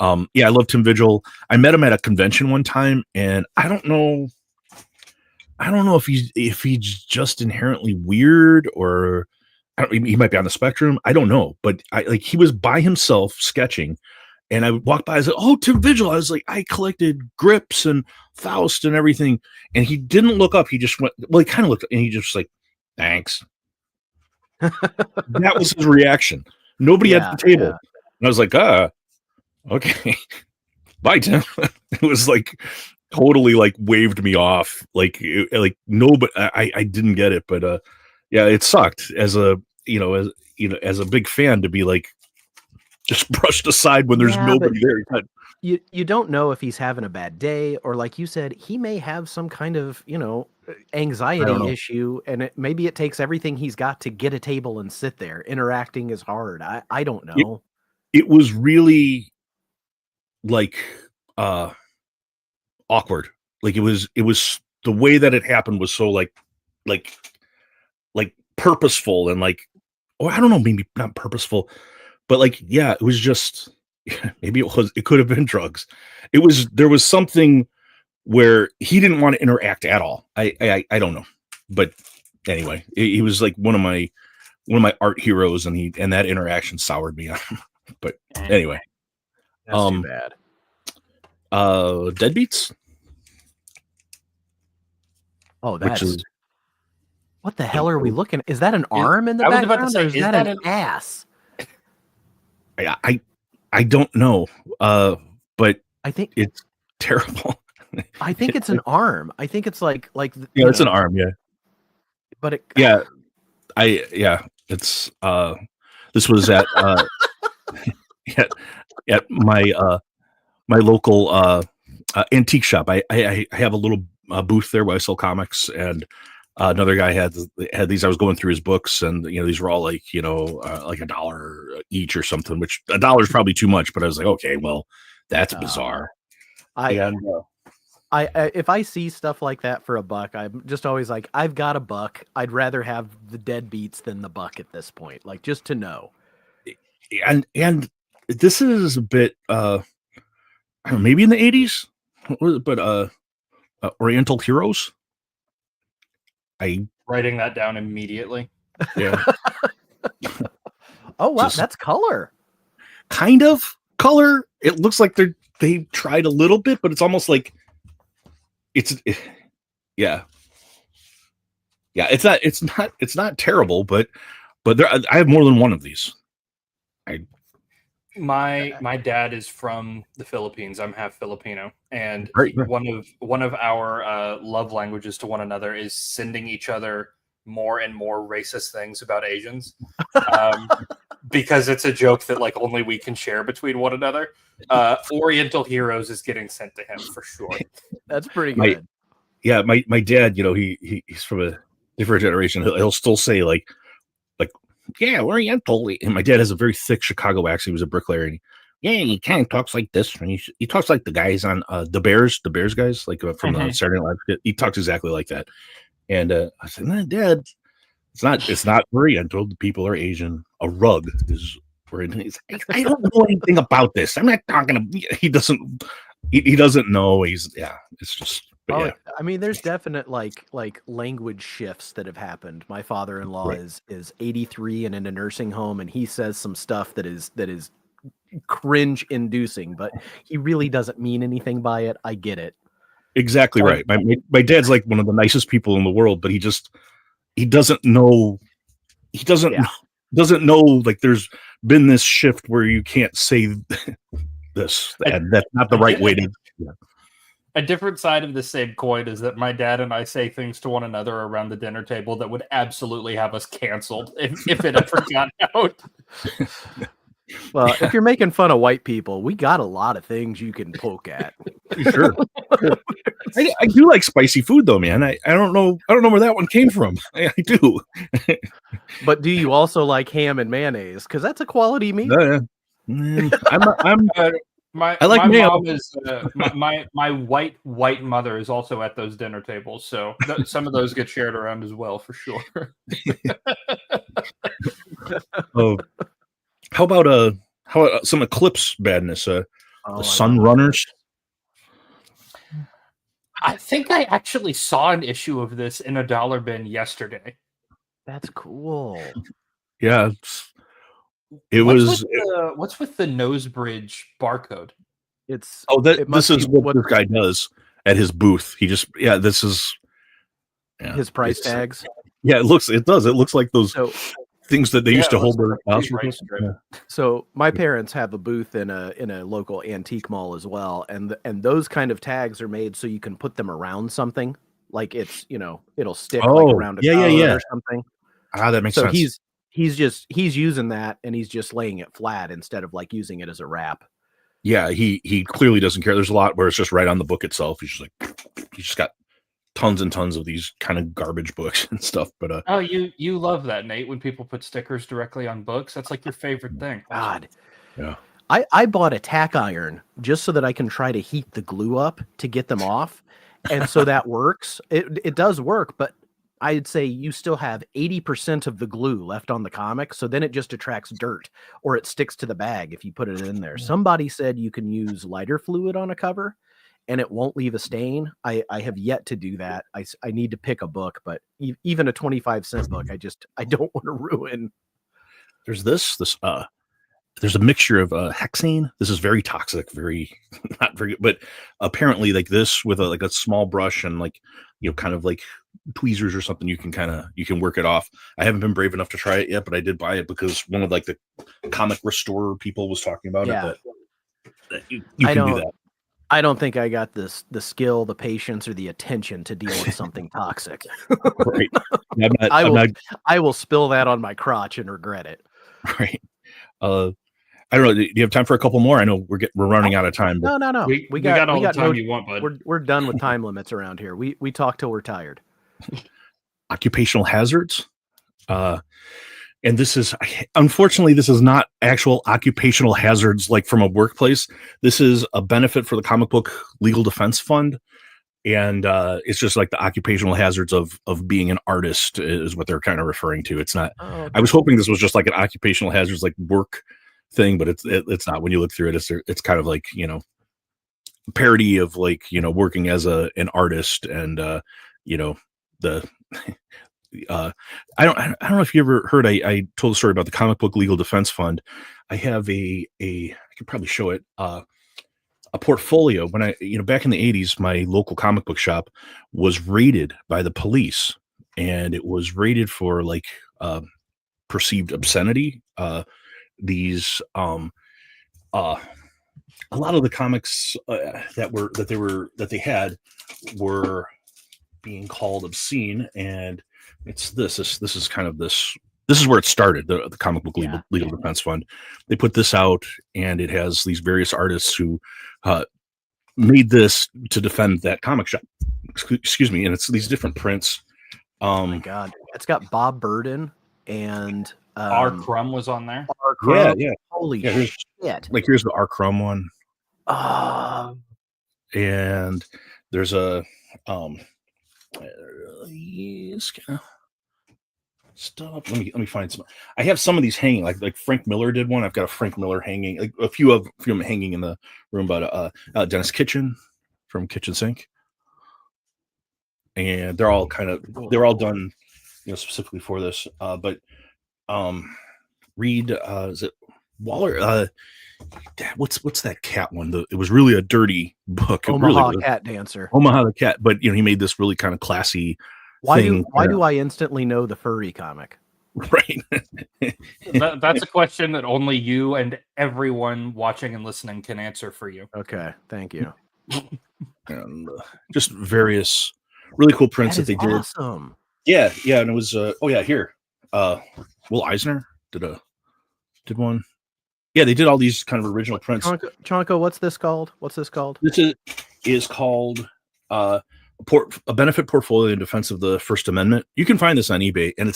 I love Tim Vigil. I met him at a convention one time, and I don't know if he's just inherently weird or. He might be on the spectrum. I don't know, but he was by himself sketching, and I walked by. I said, "Oh, Tim Vigil." I was like, "I collected Grips and Faust and everything," and he didn't look up. He just went. Well, he kind of looked, and he just like, "Thanks." That was his reaction. Nobody at the table, and I was like, okay, bye, Tim." It was like totally like waved me off. Like no, but I didn't get it, but yeah, it sucked as a big fan to be like just brushed aside when there's nobody there. You don't know if he's having a bad day or, like you said, he may have some kind of anxiety issue, and maybe it takes everything he's got to get a table and sit there. Interacting is hard. I don't know. It was really like awkward. Like it was the way that it happened was so like purposeful and like, I don't know, maybe not purposeful, but like, yeah, it was just, maybe it could have been drugs. There was something where he didn't want to interact at all. I don't know, but anyway, he was like one of my art heroes, and that interaction soured me on him. But anyway, that's too bad. Deadbeats. Oh, what the hell are we looking at? Is that an arm in the background, or is that an ass? I don't know, but I think it's terrible. I think it's an arm. I think it's like it's an arm, yeah. But it's this was at at my local antique shop. I have a little booth there where I sell comics, and another guy had these. I was going through his books, and these were all like like $1 each or something, which $1 is probably too much, but I was like, okay, well, that's bizarre. If I see stuff like that for $1, I'm just always like, I've got $1. I'd rather have the Deadbeats than the $1 at this point, like just to know. And this is a bit I don't know, maybe in the 80s, but Oriental Heroes. Writing that down immediately. Yeah. Oh wow, that's color. Kind of color. It looks like they tried a little bit, but it's almost like yeah. It's not terrible, but I have more than one of these. My dad is from the Philippines. I'm half Filipino, and right. one of our love languages to one another is sending each other more and more racist things about Asians. because it's a joke that like only we can share between one another. Oriental Heroes is getting sent to him for sure. That's pretty good. My dad, he's from a different generation. He'll still say like yeah, Oriental. And my dad has a very thick Chicago accent. He was a bricklayer, and he kind of talks like this. And he talks like the guys on the Bears guys, like from Saturday Night Live. He talks exactly like that. And I said, "No, Dad, it's not Oriental. The people are Asian. A rug is Oriental." He's like, I don't know anything about this. I'm not talking to. He doesn't know. It's just. Yeah. I mean, there's definite like language shifts that have happened. My father-in-law is 83 and in a nursing home, and he says some stuff that is cringe-inducing, but he really doesn't mean anything by it. I get it. Exactly right. My dad's like one of the nicest people in the world, but he doesn't know. He doesn't know like there's been this shift where you can't say this, and that's not the right way to. Yeah. A different side of the same coin is that my dad and I say things to one another around the dinner table that would absolutely have us canceled if it ever got out. Well, if you're making fun of white people, we got a lot of things you can poke at. Sure. I do like spicy food though, man. I don't know where that one came from. I do. But do you also like ham and mayonnaise? Because that's a quality meat. My mom is my white mother is also at those dinner tables, so some of those get shared around as well for sure. How about some Eclipse badness? The Sun Runners. I think I actually saw an issue of this in a dollar bin yesterday. That's cool. Yeah. What's with the nose bridge barcode? This is what this guy does at his booth. This is his price tags. Yeah, it looks like those things that they used to hold their house. So my parents have a booth in a local antique mall as well, and those kind of tags are made so you can put them around something, like it's it'll stick like around a or something. That makes sense. He's using that, and he's just laying it flat instead of like using it as a wrap. Yeah, he clearly doesn't care. There's a lot where it's just right on the book itself. He's just got tons and tons of these kind of garbage books and stuff. But you love that, Nate, when people put stickers directly on books. That's like your favorite thing. God. Yeah. I bought a tack iron just so that I can try to heat the glue up to get them off. And so that works. It does work, but I'd say you still have 80% of the glue left on the comic. So then it just attracts dirt, or it sticks to the bag if you put it in there. Somebody said you can use lighter fluid on a cover and it won't leave a stain. I have yet to do that. I need to pick a book, but even a 25-cent book, I don't want to ruin. There's there's a mixture of hexane. This is very toxic, very not very good, but apparently like this with a small brush and like, kind of like tweezers or something, you can work it off. I haven't been brave enough to try it yet, but I did buy it because one of like the comic restorer people was talking about it. That you can do that. I don't think I got the skill, the patience, or the attention to deal with something toxic. Right. I will spill that on my crotch and regret it. Right. I don't know. Do you have time for a couple more? I know we're running out of time. But... No. We got all the time you want, bud. We're done with time limits around here. We talk till we're tired. Occupational hazards. And this is, unfortunately, this is not actual occupational hazards like from a workplace. This is a benefit for the Comic Book Legal Defense Fund. And it's just like the occupational hazards of being an artist is what they're kind of referring to. It's not. Oh, okay. I was hoping this was just like an occupational hazards like work thing, but it's not. When you look through it, it's kind of like parody of like working as an artist and the. I don't know if you ever heard. I told a story about the Comic Book Legal Defense Fund. I have I could probably show it. A portfolio when I, back in the 80s, my local comic book shop was raided by the police, and it was raided for like perceived obscenity. A lot of the comics that they had were being called obscene, and this is kind of this this is where it started, the comic book Yeah. legal defense fund. They put this out, and it has these various artists who made this to defend that comic shop. Excuse me. And it's these different prints. Oh my God. It's got Bob Burden and R. Crumb was on there. R. Crumb. Yeah. Holy here's, shit. Like, here's the R. Crumb one. And there's a stop. Let me find some. I have some of these hanging. Like Frank Miller did one. I've got a Frank Miller hanging. Like a few of them hanging in the room. But Dennis Kitchen from Kitchen Sink, and they're all done, specifically for this. But read is it Waller? What's that cat one? It was really a dirty book. Omaha Cat Dancer. Omaha the Cat. But he made this really kind of classy. Why do I instantly know the furry comic? Right. That's a question that only you and everyone watching and listening can answer for you. Okay, thank you. And just various really cool prints that they did. Awesome. Yeah, and it was here. Will Eisner did one. Yeah, they did all these kind of original prints. Chonko, what's this called? This is called a benefit portfolio in defense of the First Amendment. You can find this on eBay, and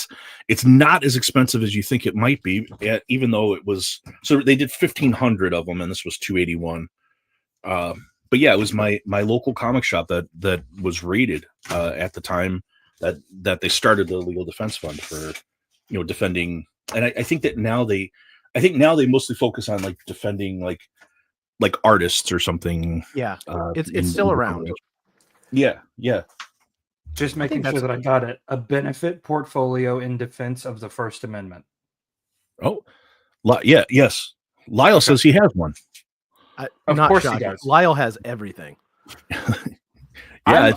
it's not as expensive as you think it might be, even though it was. So they did 1,500 of them, and this was $281. But yeah, it was my local comic shop that was raided at the time that they started the legal defense fund for defending. And I think that now they mostly focus on like defending like artists or something. Yeah, it's still around. Yeah. Just making sure that I got it. A benefit portfolio in defense of the First Amendment. Oh, yes. Lyle says he has one. Of course he does. Lyle has everything. Yeah,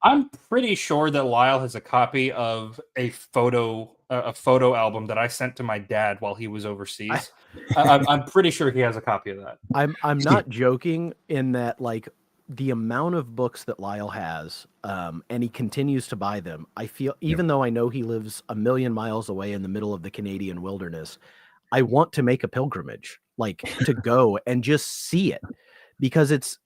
I'm pretty sure that Lyle has a copy of a photo album that I sent to my dad while he was overseas. I'm pretty sure he has a copy of that. I'm not joking in that, like, the amount of books that Lyle has, and he continues to buy them. I feel, even though I know he lives a million miles away in the middle of the Canadian wilderness, I want to make a pilgrimage, like to go and just see it, because it's,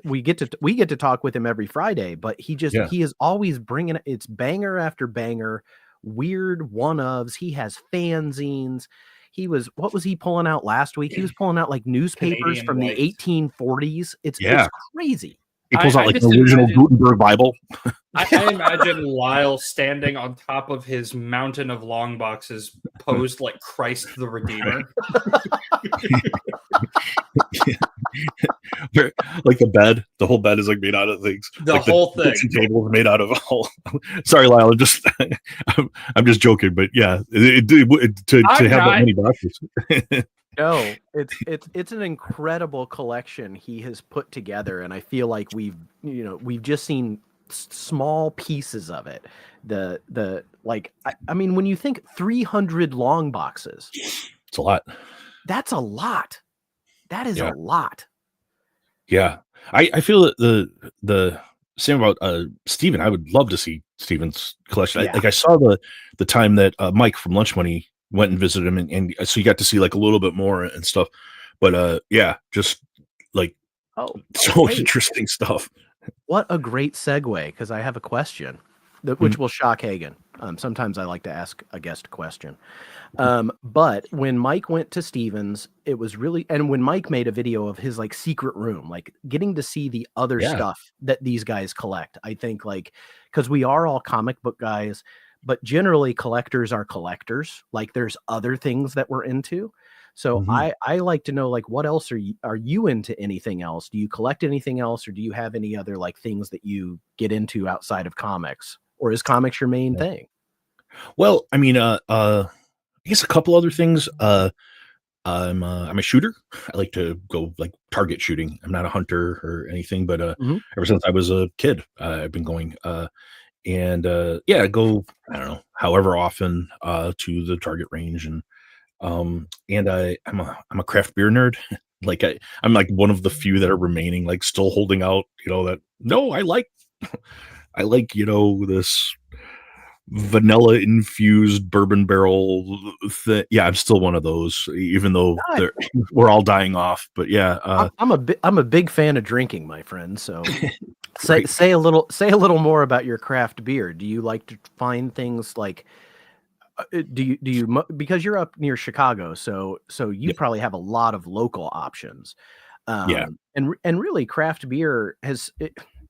we get to talk with him every Friday, but he is always bringing it's banger after banger, weird one-ofs. He has fanzines. What was he pulling out last week? He was pulling out like newspapers Canadian from the 1840s. It's crazy. He pulls out like the original Gutenberg Bible. I imagine Lyle standing on top of his mountain of long boxes, posed like Christ the Redeemer. Like the whole bed is like made out of things. The whole thing. Table is made out of all. Sorry, Lyle. I'm just joking, but yeah, to have that many boxes. No, it's an incredible collection he has put together, and I feel like we've just seen small pieces of it. I mean, when you think 300 long boxes, it's a lot. That's a lot. That is a lot. Yeah, I feel that the same about Steven. I would love to see Steven's collection. Yeah. I saw the time that Mike from Lunch Money went and visited him, and so you got to see like a little bit more and stuff. But just like interesting stuff. What a great segue, because I have a question which will shock Hagen. Sometimes I like to ask a guest question. But when Mike went to Stevens, it was really, and when Mike made a video of his like secret room, like getting to see the other stuff that these guys collect, I think, like, because we are all comic book guys, but generally collectors are collectors. Like, there's other things that we're into. So I like to know, like, what else are you into? Anything else? Do you collect anything else, or do you have any other like things that you get into outside of comics, or is comics your main thing? Well, I mean, I guess a couple other things. I'm a shooter. I like to go like target shooting. I'm not a hunter or anything, but ever since I was a kid, I've been going. And I go, I don't know, however often to the target range, and I'm a craft beer nerd. Like I'm like one of the few that are remaining, like still holding out. I like this vanilla infused bourbon barrel yeah, I'm still one of those, even though we're all dying off. But yeah, I'm a big fan of drinking, my friend. So right. say a little more about your craft beer. Do you like to find things like because you're up near Chicago, so you Yeah, probably have a lot of local options. yeah, And really craft beer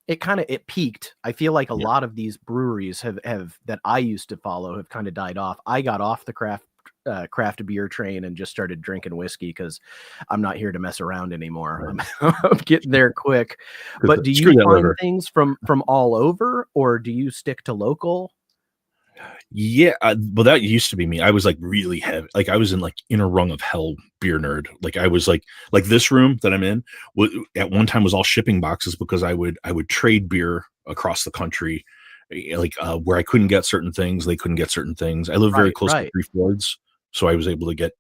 it kind of it peaked. I feel like a yeah. lot of these breweries have that I used to follow have kind of died off. I got off the craft beer train and just started drinking whiskey because I'm not here to mess around anymore. Right. I'm getting there quick. But do Screw you that find liver. things from all over, or do you stick to local? Yeah, well, that used to be me. I was like really heavy. Like I was in like inner rung of hell beer nerd. Like I was like this room that I'm in at one time was all shipping boxes because I would trade beer across the country, like where I couldn't get certain things, they couldn't get certain things. I live very Right, close to right. Three Floyds, so I was able to get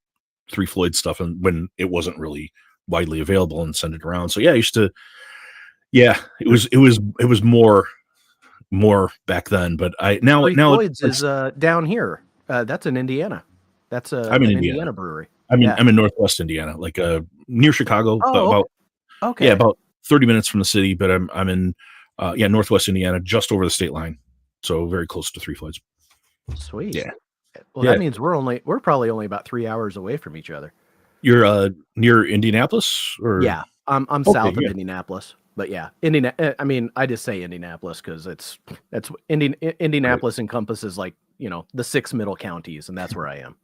Three Floyd stuff and when it wasn't really widely available and send it around. So yeah, I used to. Yeah, it was more back then, but I now Three now Floyds it's is down here. That's in Indiana. That's I'm in an Indiana. Indiana brewery. I'm in Yeah. I'm in Northwest Indiana, like near Chicago, but Oh, about yeah, okay. about 30 minutes from the city. But I'm in yeah, Northwest Indiana, just over the state line, so very close to Three Floyds. Sweet. Yeah, Well, that yeah. means we're probably only about 3 hours away from each other. You're near Indianapolis, or Yeah, I'm okay, south of yeah, Indianapolis, but yeah, I mean, I just say Indianapolis because that's right. Indianapolis encompasses like the six middle counties, and that's where I am.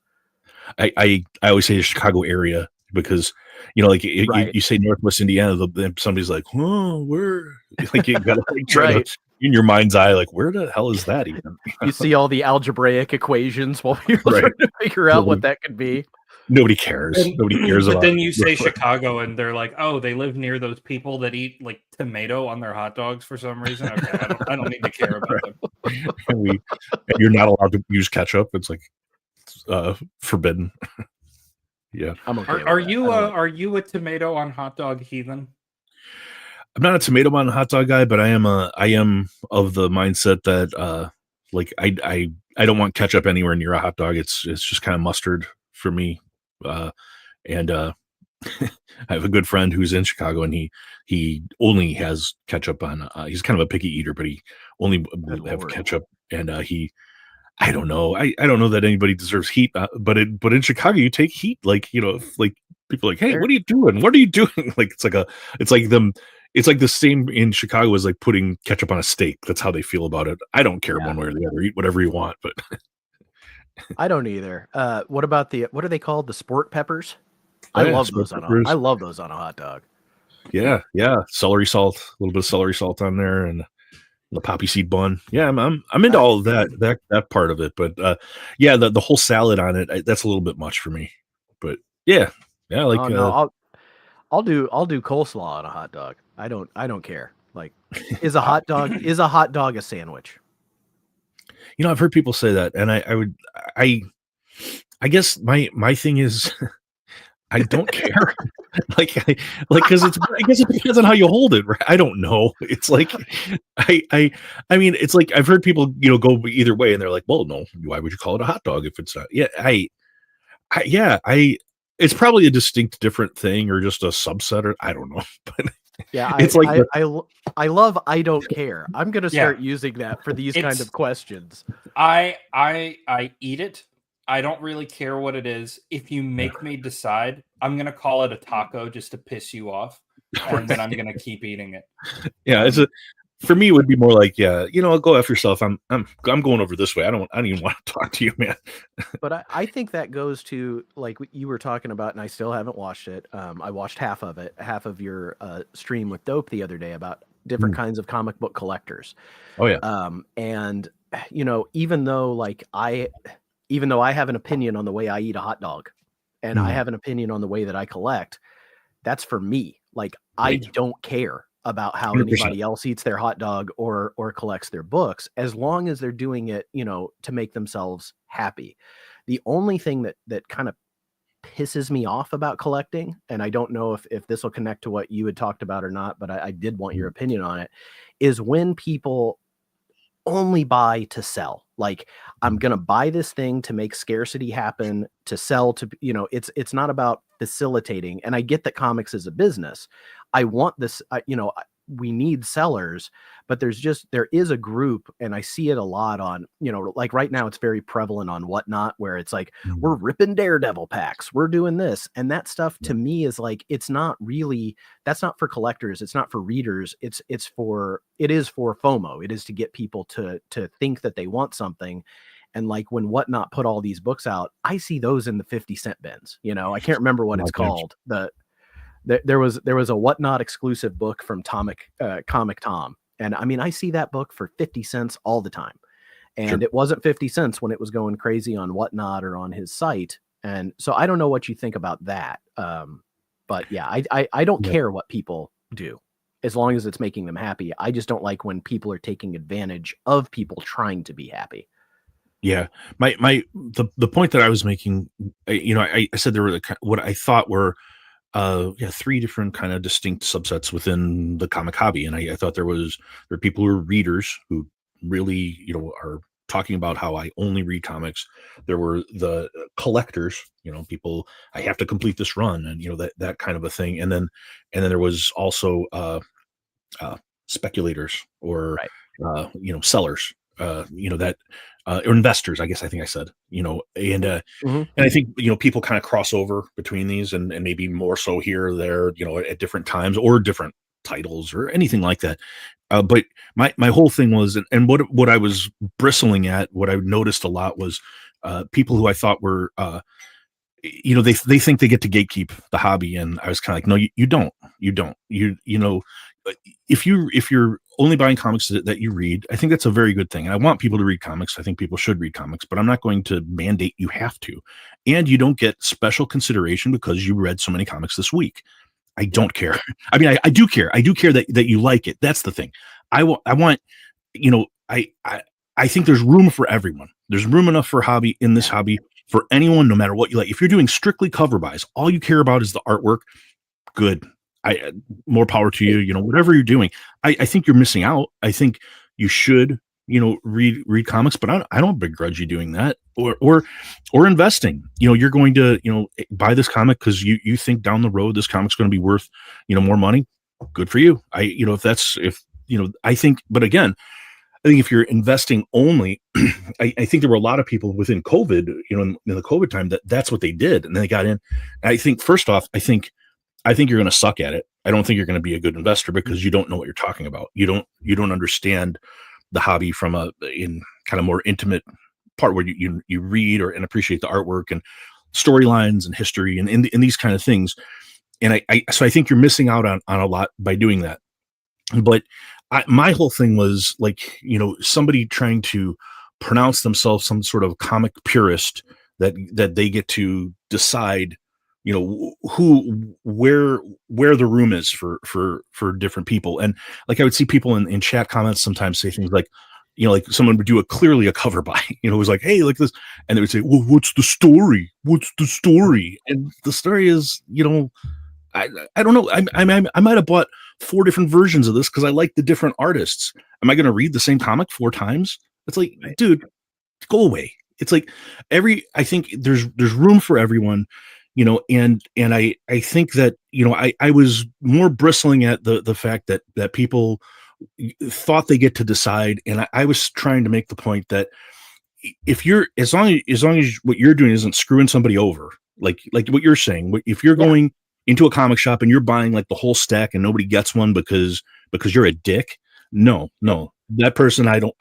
I always say the Chicago area because like Right, you say Northwest Indiana, then somebody's like, oh, where? Like you gotta like try to right. in your mind's eye, like where the hell is that even? You see all the algebraic equations while you're Right. trying to figure out what Nobody that could be. nobody cares. Nobody cares But about then you say Chicago, and they're like, "Oh, they live near those people that eat like tomato on their hot dogs for some reason." Okay, I don't need to care about them. we you're not allowed to use ketchup. It's like forbidden. Yeah. I'm okay Are with are that. you I don't like. are you a tomato on hot dog heathen? I'm not a tomato on hot dog guy, but I am of the mindset that like I don't want ketchup anywhere near a hot dog. It's just kind of mustard for me. And I have a good friend who's in Chicago, and he only has ketchup on. He's kind of a picky eater, but he only Good will have Lord. ketchup. And he, I don't know, I don't know that anybody deserves heat, but in Chicago you take heat, like if, like people are like, hey, There, what are you doing? What are you doing? Like it's like them. It's like the same in Chicago as like putting ketchup on a steak. That's how they feel about it. I don't care yeah, one way or the other. Eat whatever you want, but I don't either. What about what are they called? The sport peppers? oh yeah, smoked I peppers. love those on a hot dog. Yeah, yeah, celery salt, a little bit of celery salt on there, and the poppy seed bun. Yeah, I'm into Uh, all of that part of it, but yeah, the whole salad on it, that's a little bit much for me. But yeah, yeah, oh like no, I'll do coleslaw on a hot dog. I don't care. Like, I, is a hot dog a sandwich? I've heard people say that, and I I guess my thing is I don't care. Because I guess it depends on how you hold it, right? I don't know. It's like I mean, it's like I've heard people, go either way, and they're like, well, no, why would you call it a hot dog if it's not? Yeah, it's probably a distinct different thing or just a subset, or I don't know. But Yeah, it's like I love I don't care. I'm gonna Yeah, start using that for these kind it's of questions. I eat it. I don't really care what it is. If you make me decide, I'm gonna call it a taco just to piss you off, and then I'm gonna keep eating it. yeah, Um, for me it would be more like, yeah, go after yourself. I'm going over this way. I don't even want to talk to you, man. But I think that goes to like what you were talking about, and I still haven't watched it. I watched half of it, half of your stream with Dope the other day about different Mm. kinds of comic book collectors. Oh yeah. And even though even though I have an opinion on the way I eat a hot dog, and I Mhm. have an opinion on the way that I collect, that's for me. Like, I Right. don't care about how 100%. anybody else eats their hot dog or collects their books, as long as they're doing it, to make themselves happy. The only thing that kind of pisses me off about collecting, and I don't know if this will connect to what you had talked about or not, but I did want your opinion on it, is when people only buy to sell. Like, I'm going to buy this thing to make scarcity happen, to sell to, it's not about facilitating. And I get that comics is a business. I want this, we need sellers, but there is a group, and I see it a lot on, like right now it's very prevalent on Whatnot, where it's like, we're ripping Daredevil packs, we're doing this. And that stuff to me is like, it's not really, that's not for collectors. It's not for readers. It is for FOMO. It is to get people to think that they want something. And like when Whatnot put all these books out, I see those in the 50-cent bins. I can't remember what it's called. There was a Whatnot exclusive book from Comic Tom. And I mean, I see that book for 50 cents all the time. And It wasn't 50 cents when it was going crazy on Whatnot or on his site. And so I don't know what you think about that. But yeah, I don't care what people do as long as it's making them happy. I just don't like when people are taking advantage of people trying to be happy. Yeah. The point that I was making, I said there were what I thought were three different kind of distinct subsets within the comic hobby. And I thought there are people who are readers who really, are talking about how I only read comics. There were the collectors, people, I have to complete this run, and, that kind of a thing. And then there was also speculators or, sellers, or investors, I guess I think I said, and I think, people kind of cross over between these and maybe more so here or there, at different times or different titles or anything like that. But my whole thing was, and what I was bristling at, what I noticed a lot was people who I thought were, they think they get to gatekeep the hobby. And I was kind of like, no, you don't, if you're only buying comics that you read, I think that's a very good thing. And I want people to read comics. I think people should read comics, but I'm not going to mandate you have to. And you don't get special consideration because you read so many comics this week. I don't care. I mean, I do care. I do care that you like it. That's the thing. I want, I think there's room for everyone. There's room enough for hobby in this hobby for anyone, no matter what you like. If you're doing strictly cover buys, all you care about is the artwork. Good. More power to you, whatever you're doing. I think you're missing out. I think you should, read comics, but I don't begrudge you doing that or investing. You're going to, buy this comic because you think down the road this comic's going to be worth, more money. Good for you. I think, but again, I think if you're investing only, I think there were a lot of people within COVID, in the COVID time that's what they did. And then they got in. I think first off, I think you're going to suck at it. I don't think you're going to be a good investor because you don't know what you're talking about. You don't understand the hobby from in kind of more intimate part where you read and appreciate the artwork and storylines and history and in these kind of things. And so I think you're missing out on a lot by doing that. But my whole thing was like, somebody trying to pronounce themselves some sort of comic purist that they get to decide, where the room is for different people. And like, I would see people in chat comments sometimes say things like, like someone would do clearly a cover buy, it was like, hey, look this. And they would say, well, what's the story? And the story is, I don't know. I might have bought 4 different versions of this because I like the different artists. Am I going to read the same comic 4 times? It's like, dude, go away. It's like I think there's room for everyone, and I think that, I was more bristling at the fact that people thought they get to decide. And I was trying to make the point that if you're, as long as what you're doing isn't screwing somebody over, like what you're saying, if you're going into a comic shop and you're buying like the whole stack and nobody gets one because you're a dick. No, that person, I don't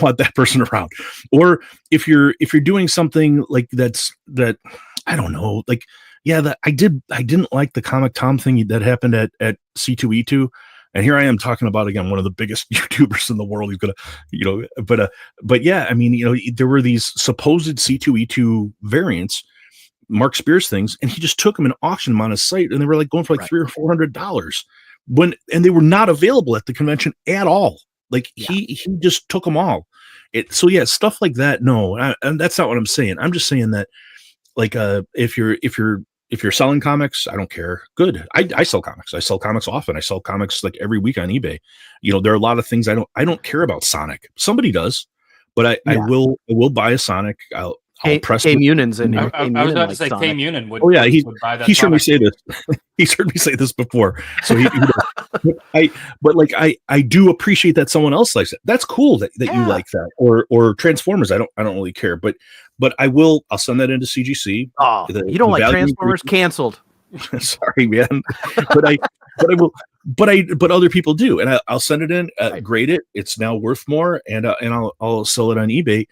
want that person around. Or if you're doing something like that, I don't know, like, that I didn't like the Comic Tom thing that happened at C2E2. And here I am talking about, again, one of the biggest YouTubers in the world. He's gonna, but yeah, I mean, there were these supposed C2E2 variants, Mark Spears things, and he just took them and auctioned them on his site, and they were like going for like $300 or $400 and they were not available at the convention at all. Like he just took them all. So stuff like that. No, and that's not what I'm saying. I'm just saying that, like, if you're if you're selling comics, I don't care. Good. I sell comics. I sell comics often. I sell comics like every week on eBay. There are a lot of things I don't care about Sonic. Somebody does, but I will buy a Sonic. I'll press K Munan's in I, here. I, I was about to say K Munin would. Oh yeah, would buy that. He's heard me say this. He's heard me say this before. So I do appreciate that someone else likes it. That's cool that you like that. Or Transformers. I don't really care. But I'll send that into CGC. Oh, you don't like Transformers? Canceled. Sorry, man. But other people do, and I'll send it in, grade it. It's now worth more, and I'll sell it on eBay.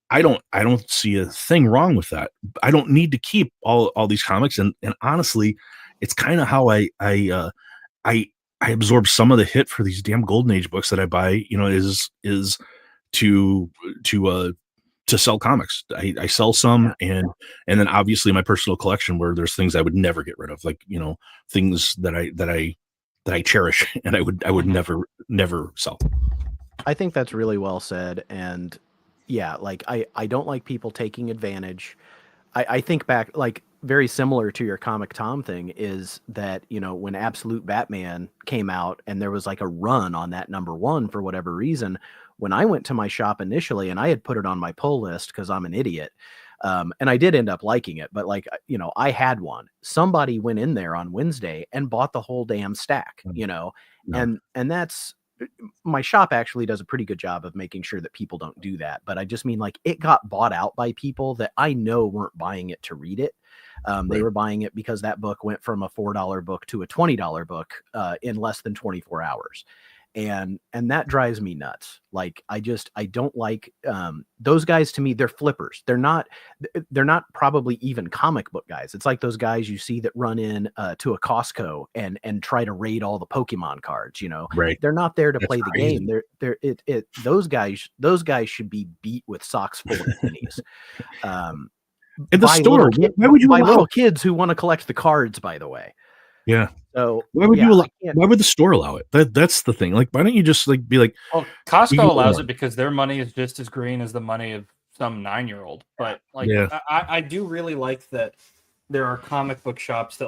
I don't see a thing wrong with that. I don't need to keep all these comics, and honestly, it's kind of how I absorb some of the hit for these damn Golden Age books that I buy. Is to sell comics. I sell some, and then obviously my personal collection where there's things I would never get rid of, like things that I cherish and I would never sell. I think that's really well said, and yeah, like I don't like people taking advantage. I think back, like very similar to your Comic Tom thing, is that when Absolute Batman came out and there was like a run on that #1 for whatever reason, when I went to my shop initially and I had put it on my pull list because I'm an idiot, and I did end up liking it, but I had one. Somebody went in there on Wednesday and bought the whole damn stack, and that's. My shop actually does a pretty good job of making sure that people don't do that. But I just mean, like, it got bought out by people that I know weren't buying it to read it. They were buying it because that book went from a $4 book to a $20 book in less than 24 hours. And that drives me nuts. Like, I don't like those guys. To me, they're flippers. They're not probably even comic book guys. It's like those guys you see that run in to a Costco and try to raid all the Pokemon cards. Right. They're not there to play the crazy. game. Those guys should be beat with socks full of pennies. In the store, why would you buy allow little kids who want to collect the cards? By the way. Yeah. So why would why would the store allow it? That's the thing. Like, why don't you just be like? Well, Costco allows it because their money is just as green as the money of some 9-year-old. But I do really like that there are comic book shops that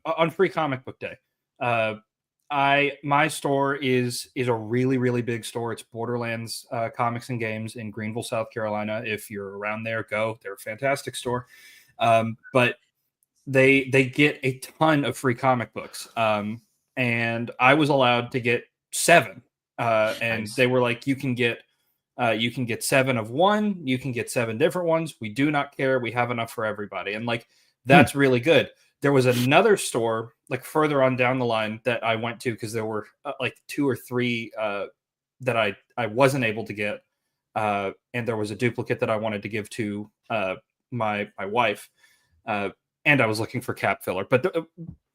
on Free Comic Book Day. My store is a really, really big store. It's Borderlands Comics and Games in Greenville, South Carolina. If you're around there, go. They're a fantastic store. But they get a ton of free comic books. And I was allowed to get 7. And nice. They were like, you can get 7 of one, you can get 7 different ones. We do not care. We have enough for everybody. And that's really good. There was another store further on down the line that I went to because there were 2 or 3 that I wasn't able to get. And there was a duplicate that I wanted to give to my wife. And I was looking for cap filler. But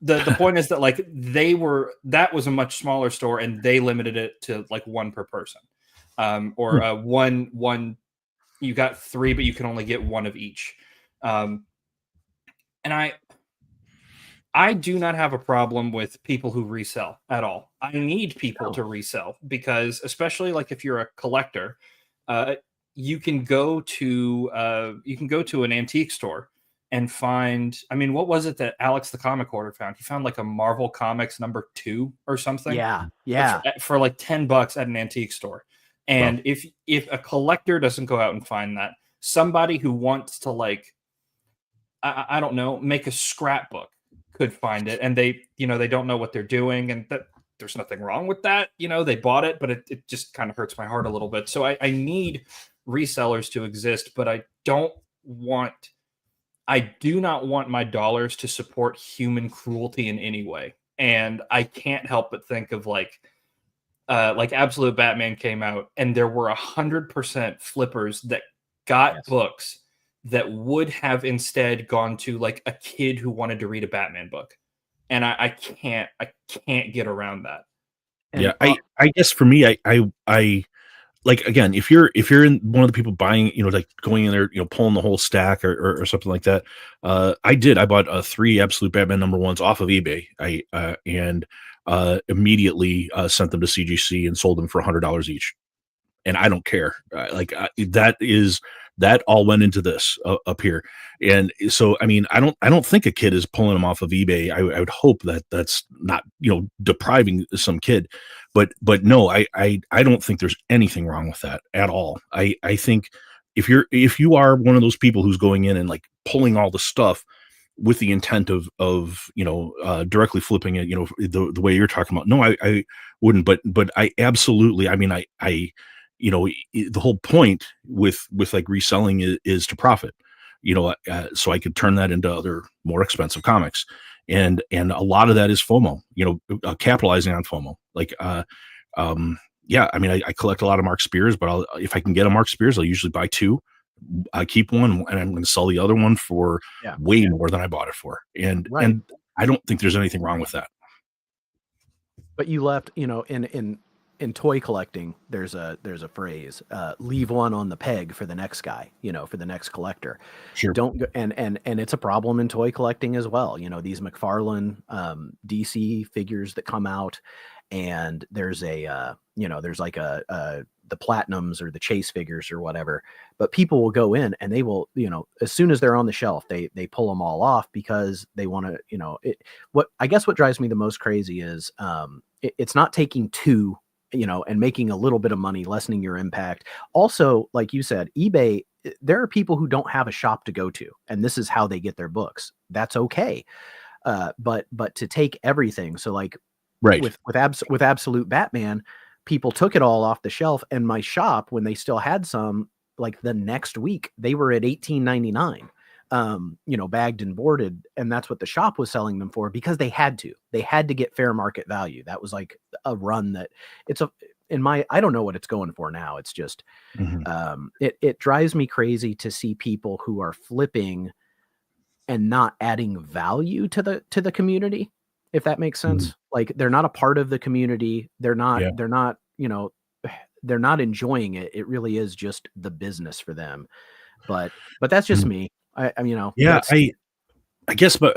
the point is that that was a much smaller store and they limited it to 1 per person. One, you got 3, but you can only get 1 of each. And I do not have a problem with people who resell at all. I need people to resell because, especially if you're a collector, you can go to an antique store and find. I mean, what was it that Alex the Comic Hoarder found? He found a Marvel Comics #2 or something. Yeah. For $10 at an antique store. And if a collector doesn't go out and find that, somebody who wants to I don't know, make a scrapbook could find it, and they don't know what they're doing, and that there's nothing wrong with that. They bought it, but it just kind of hurts my heart a little bit. So I need resellers to exist, but I do not want my dollars to support human cruelty in any way. And I can't help but think of Absolute Batman came out and there were 100% flippers that got books that would have instead gone to a kid who wanted to read a Batman book. And I can't get around that. And I guess for me, I again, if you're in one of the people buying, going in there, pulling the whole stack or something like that. I bought 3 Absolute Batman #1s off of eBay. And immediately sent them to CGC and sold them for $100 each. And I don't care. that all went into this up here. And so, I mean, I don't think a kid is pulling them off of eBay. I would hope that that's not, depriving some kid, but no, I don't think there's anything wrong with that at all. I think if you are one of those people who's going in and like pulling all the stuff with the intent of directly flipping it, the way you're talking about, no, I wouldn't, but I absolutely, I mean, the whole point with like reselling is to profit, so I could turn that into other more expensive comics. And a lot of that is FOMO, capitalizing on FOMO. Like, yeah, I mean, I collect a lot of Mark Spears, but if I can get a Mark Spears, I'll usually buy two. I keep one and I'm going to sell the other one for way more than I bought it for. And I don't think there's anything wrong with that. But you left, in toy collecting, there's a phrase, leave one on the peg for the next guy, for the next collector. Sure. Don't go, and it's a problem in toy collecting as well. These McFarlane DC figures that come out, and there's there's like the platinums or the chase figures or whatever, but people will go in and they will, as soon as they're on the shelf, they pull them all off because they want to, what drives me the most crazy is it's not taking two, and making a little bit of money, lessening your impact. Also, like you said, eBay, there are people who don't have a shop to go to, and this is how they get their books. That's okay. But to take everything. So like, right. With Absolute Batman, people took it all off the shelf, and my shop, when they still had some, like the next week, they were at $18.99, bagged and boarded. And that's what the shop was selling them for, because they had to get fair market value. That was like a run that I don't know what it's going for now. It's just, it drives me crazy to see people who are flipping and not adding value to the community, if that makes sense. Like, they're not a part of the community. They're not enjoying it. It really is just the business for them. But that's just me. I guess,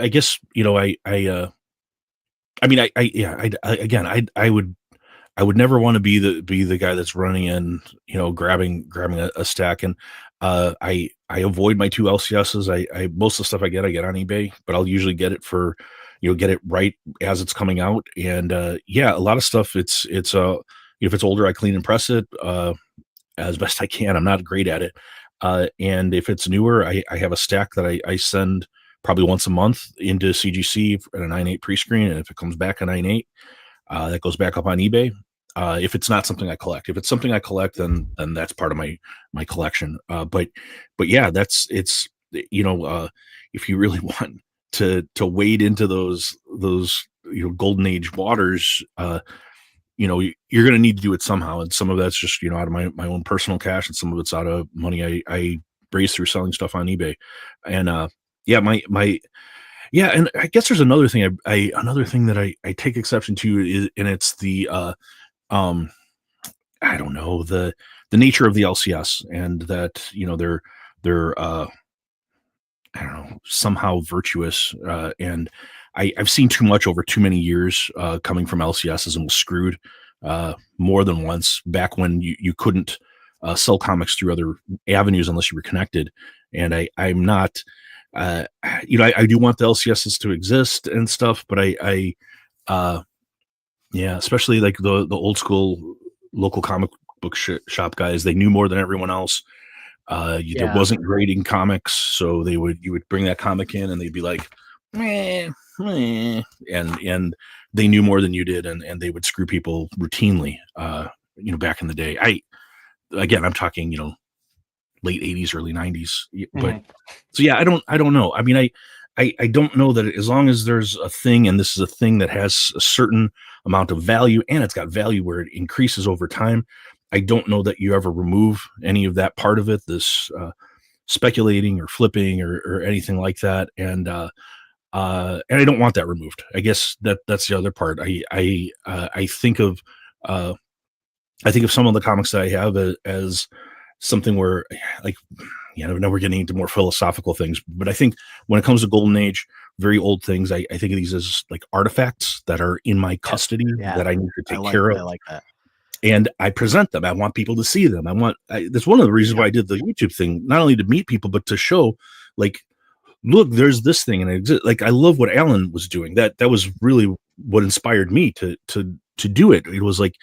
I would never want to be the guy that's running in, grabbing a stack. And I avoid my two LCSs. I most of the stuff I get on eBay, but I'll usually get it for, get it right as it's coming out. And a lot of stuff, it's if it's older, I clean and press it as best I can. I'm not great at it. And if it's newer, I have a stack that I send probably once a month into CGC at a 9.8 pre-screen. And if it comes back a 9.8, that goes back up on eBay. If it's not something I collect, if it's something I collect, then that's part of my collection. But yeah, it's if you really want to wade into those golden age waters, you're going to need to do it somehow. And some of that's just, out of my own personal cash, and some of it's out of money I raised through selling stuff on eBay. And and I guess there's another thing that I take exception to is, and it's the I don't know, the nature of the LCS, and that they're I don't know, somehow virtuous, and I've seen too much over too many years coming from LCSs, and was screwed more than once back when you couldn't sell comics through other avenues unless you were connected. And I'm not, I do want the LCSs to exist and stuff, but especially like the old school local comic book shop guys, they knew more than everyone else. There wasn't grading comics, so you would bring that comic in and they'd be like, meh, and they knew more than you did, and they would screw people routinely. Back in the day, I'm talking, late 80s, early 90s. But so yeah, I don't know. I mean, I don't know that as long as there's a thing, and this is a thing that has a certain amount of value, and it's got value where it increases over time, I don't know that you ever remove any of that part of it, this speculating or flipping or anything like that. And I don't want that removed. I guess that's the other part. I think of some of the comics that I have as something where, like, I know we're getting into more philosophical things, but I think when it comes to Golden Age, very old things, I think of these as like artifacts that are in my custody that I need to take care of. I like that. and I present them. I want people to see them. That's one of the reasons why I did the YouTube thing, not only to meet people, but to show, like, look, there's this thing, and it exists. Like, I love what Alan was doing. That was really what inspired me to do it. It was like,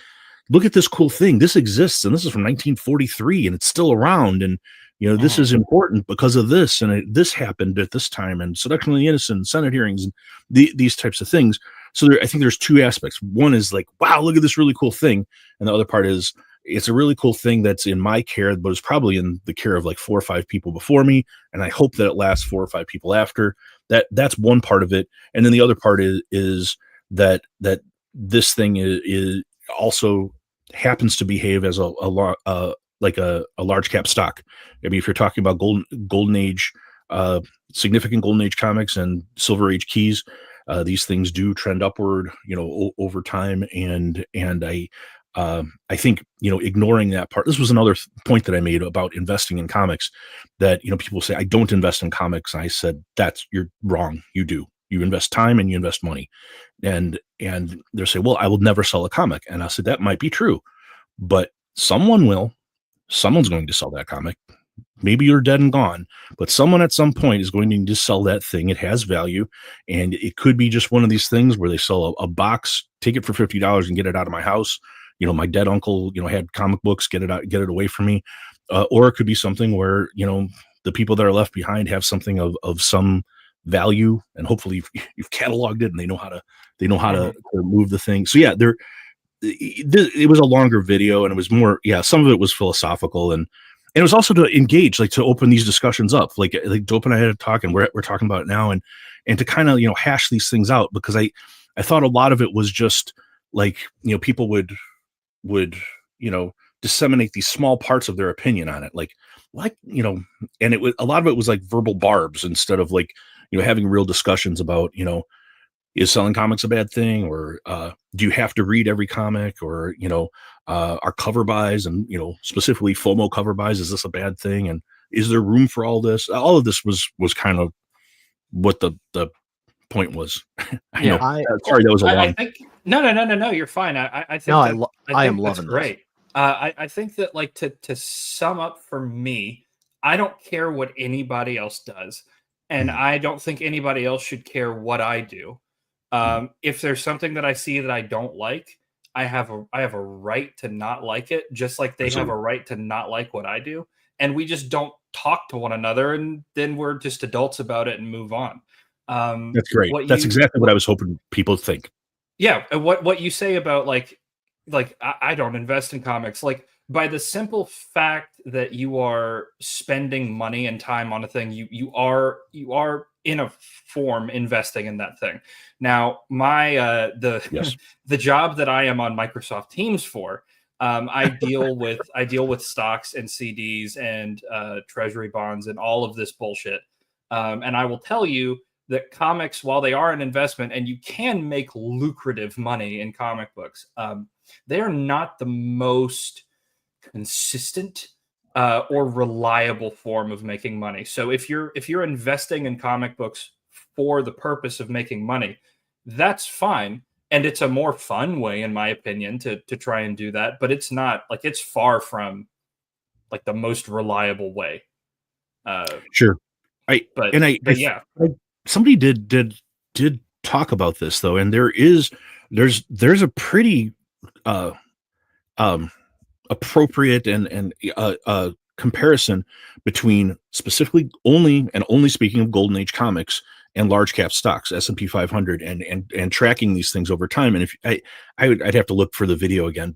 look at this cool thing. This exists, and this is from 1943, and it's still around. And this is important because of this, and this happened at this time, and seduction of the innocent, Senate hearings, and these types of things. So I think there's two aspects. One is like, wow, look at this really cool thing, and the other part is, it's a really cool thing that's in my care, but it's probably in the care of like 4 or 5 people before me, and I hope that it lasts 4 or 5 people after. That's one part of it, and then the other part is that this thing is also happens to behave as a large cap stock. I mean, if you're talking about golden age, significant golden age comics and silver age keys, these things do trend upward, over time. And I think, ignoring that part, this was another point that I made about investing in comics, that, people say, I don't invest in comics. And I said, you're wrong. You do. You invest time and you invest money. And they'll say, well, I will never sell a comic. And I said, that might be true, but someone will. Someone's going to sell that comic. Maybe you're dead and gone, but someone at some point is going to need to sell that thing. It has value, and it could be just one of these things where they sell a box, take it for $50 and get it out of my house. My dead uncle, had comic books, get it away from me. Or it could be something where, the people that are left behind have something of some value, and hopefully you've cataloged it and they know how to move the thing. So yeah, it was a longer video, and it was more, some of it was philosophical, and it was also to engage, like to open these discussions up, like Dope and I had a talk, and we're talking about it now, and to kind of, hash these things out, because I thought a lot of it was just like, people would disseminate these small parts of their opinion on it, and it was, a lot of it was like verbal barbs instead of like, having real discussions about, is selling comics a bad thing, or do you have to read every comic, or are cover buys, and specifically FOMO cover buys, is this a bad thing, and is there room for all this? All of this was kind of what the point was. I know. Sorry, that was a long. I think no. You're fine. I think I am loving great. I think that, like, to sum up for me, I don't care what anybody else does, and I don't think anybody else should care what I do. If there's something that I see that I don't like, I have a right to not like it, just like they have a right to not like what I do. And we just don't talk to one another, and then we're just adults about it and move on. That's great. That's exactly what I was hoping people think. Yeah. And what you say about like I don't invest in comics, like, by the simple fact that you are spending money and time on a thing, you are in a form investing in that thing. Now, the job that I am on Microsoft Teams for, I deal with stocks and CDs and treasury bonds and all of this bullshit. And I will tell you that comics, while they are an investment and you can make lucrative money in comic books, they are not the most consistent or reliable form of making money. So if you're investing in comic books for the purpose of making money, that's fine, and it's a more fun way, in my opinion, to try and do that. But it's not, like, it's far from like the most reliable way. Sure, but yeah, somebody did talk about this though, and there's a pretty appropriate and comparison between specifically only speaking of golden age comics and large cap stocks, S&P 500, and tracking these things over time. And if I'd have to look for the video again,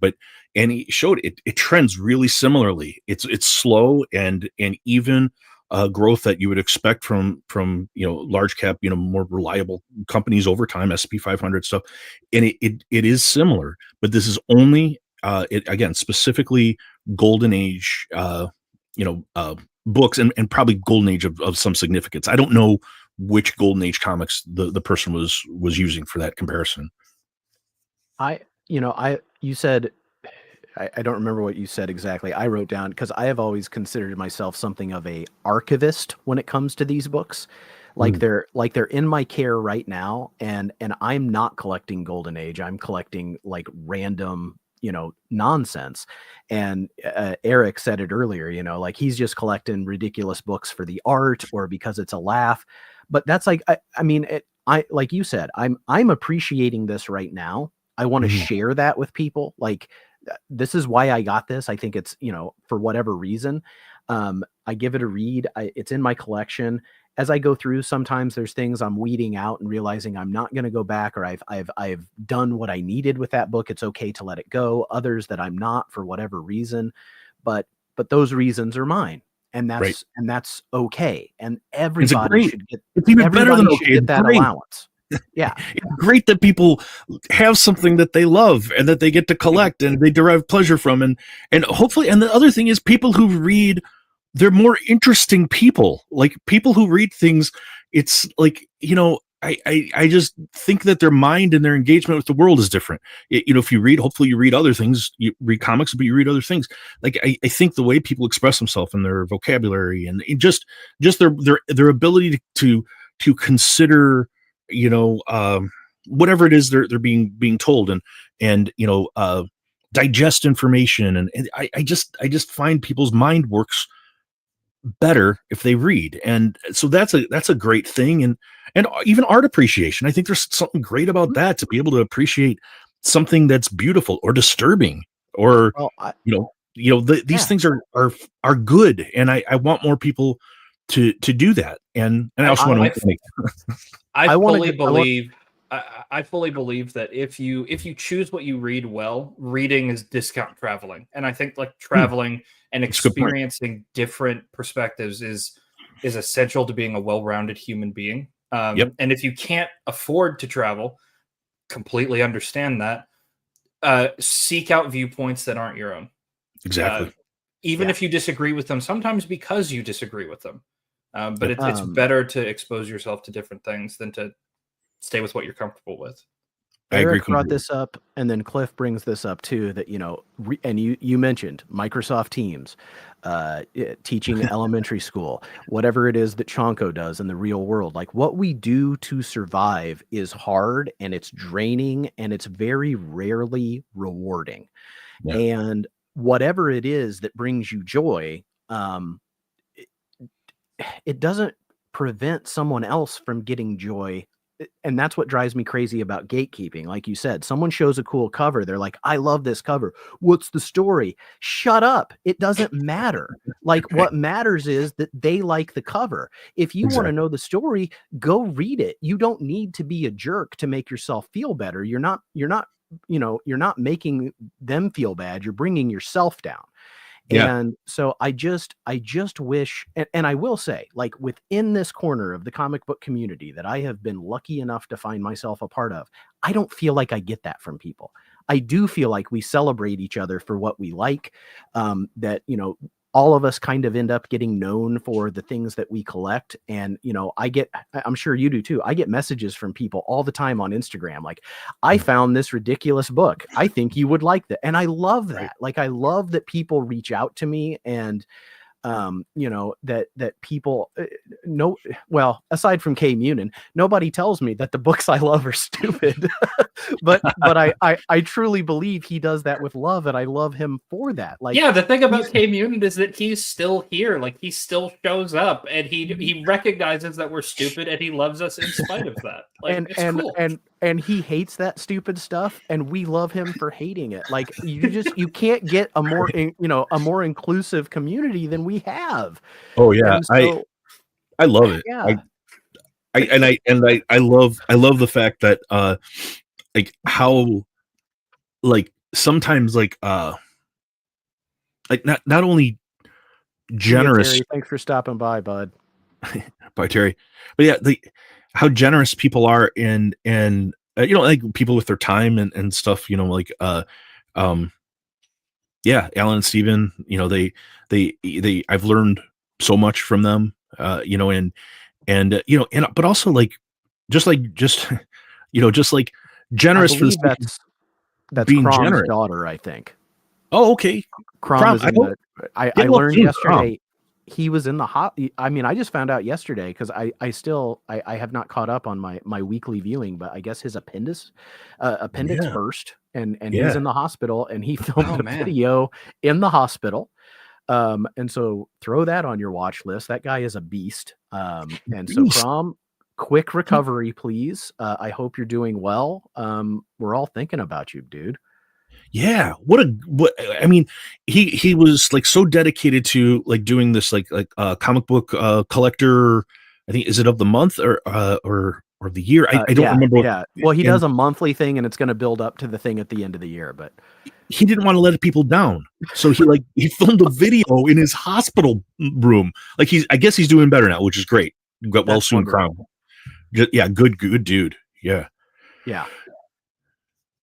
and he showed it trends really similarly. It's slow and even growth that you would expect from large cap, more reliable companies over time, S&P 500 stuff. And it is similar, but this is only again, specifically golden age, books, and probably golden age of some significance. I don't know which golden age comics the person was using for that comparison. You said, I don't remember what you said exactly. I wrote down, because I have always considered myself something of a archivist when it comes to these books. Like they're in my care right now, and I'm not collecting golden age. I'm collecting like random nonsense. And Eric said it earlier, like he's just collecting ridiculous books for the art or because it's a laugh. But that's like, I mean, like you said, I'm appreciating this right now. I want to share that with people. Like, this is why I got this. I think it's, for whatever reason, I give it a read. It's in my collection. As I go through, sometimes there's things I'm weeding out and realizing I'm not going to go back, or I've done what I needed with that book. It's okay to let it go. Others that I'm not for whatever reason, but those reasons are mine, and that's okay. And everybody should get. It's even better than okay. Get that allowance. Yeah, it's great that people have something that they love and that they get to collect and they derive pleasure from, and hopefully. And the other thing is, people who read, they're more interesting people. Like people who read things, it's like, I just think that their mind and their engagement with the world is different. If you read, hopefully you read other things. You read comics, but you read other things. Like I think the way people express themselves and their vocabulary and just their ability to consider, whatever it is they're being told and digest information. And I just find people's mind works better if they read. And so that's a great thing. And even art appreciation. I think there's something great about that, to be able to appreciate something that's beautiful or disturbing or, these things are good. And I want more people to do that. And I also want to make I fully believe that if you choose what you read well, reading is discount traveling. And I think like traveling and experiencing different perspectives is essential to being a well-rounded human being. And if you can't afford to travel, completely understand that. Seek out viewpoints that aren't your own. Exactly. Even if you disagree with them, sometimes because you disagree with them. But it's better to expose yourself to different things than to stay with what you're comfortable with. Eric brought this up, and then Cliff brings this up too, that, and you mentioned Microsoft Teams, teaching elementary school, whatever it is that Chonko does in the real world. Like, what we do to survive is hard, and it's draining, and it's very rarely rewarding. Yeah. And whatever it is that brings you joy, it doesn't prevent someone else from getting joy. And that's what drives me crazy about gatekeeping. Like you said, someone shows a cool cover. They're like, I love this cover. What's the story? Shut up. It doesn't matter. Like, what matters is that they like the cover. If you want to know the story, go read it. You don't need to be a jerk to make yourself feel better. You're not making them feel bad. You're bringing yourself down. Yeah. And so I just wish, and I will say, like, within this corner of the comic book community that I have been lucky enough to find myself a part of, I don't feel like I get that from people. I do feel like we celebrate each other for what we like, that, all of us kind of end up getting known for the things that we collect. And, I'm sure you do too. I get messages from people all the time on Instagram. Like, I found this ridiculous book. I think you would like that. And I love that. Right. Like, I love that people reach out to me and, that people know, well, aside from K Munin, nobody tells me that the books I love are stupid, but I truly believe he does that with love, and I love him for that. Like, yeah, the thing about K Munin is that he's still here. Like, he still shows up, and he recognizes that we're stupid, and he loves us in spite of that. Like, it's cool. And he hates that stupid stuff, and we love him for hating it. Like, you can't get a more inclusive community than we have. Oh yeah, so, I love it. Yeah. I love the fact that like how, like, sometimes like not only generous. Terry, thanks for stopping by, bud. Bye, Terry. But yeah, how generous people are in like people with their time and stuff, like Alan and Steven, they I've learned so much from them, but also like just generous for that's being Crom's generous. Daughter, I think. Oh, okay. Crom is I learned yesterday. he was in the hot. I mean, I just found out yesterday because I have not caught up on my weekly viewing, but I guess his appendix Yeah. burst and Yeah. he's in the hospital and he filmed Oh, a man. video in the hospital. And so throw that on your watch list. That guy is a beast. And so Beast. Crom, quick recovery, please. I hope you're doing well. We're all thinking about you, dude. Yeah, what I mean, he was like so dedicated to like doing this like comic book collector. I think is it of the month or the year? I don't Yeah, remember. yeah. Well, he and does a monthly thing, and it's going to build up to the thing at the end of the year. But he didn't want to let people down, so he filmed a video in his hospital room. Like I guess he's doing better now, which is great. Got well that's soon, wonderful. Crown. Yeah, good dude. Yeah, Yeah.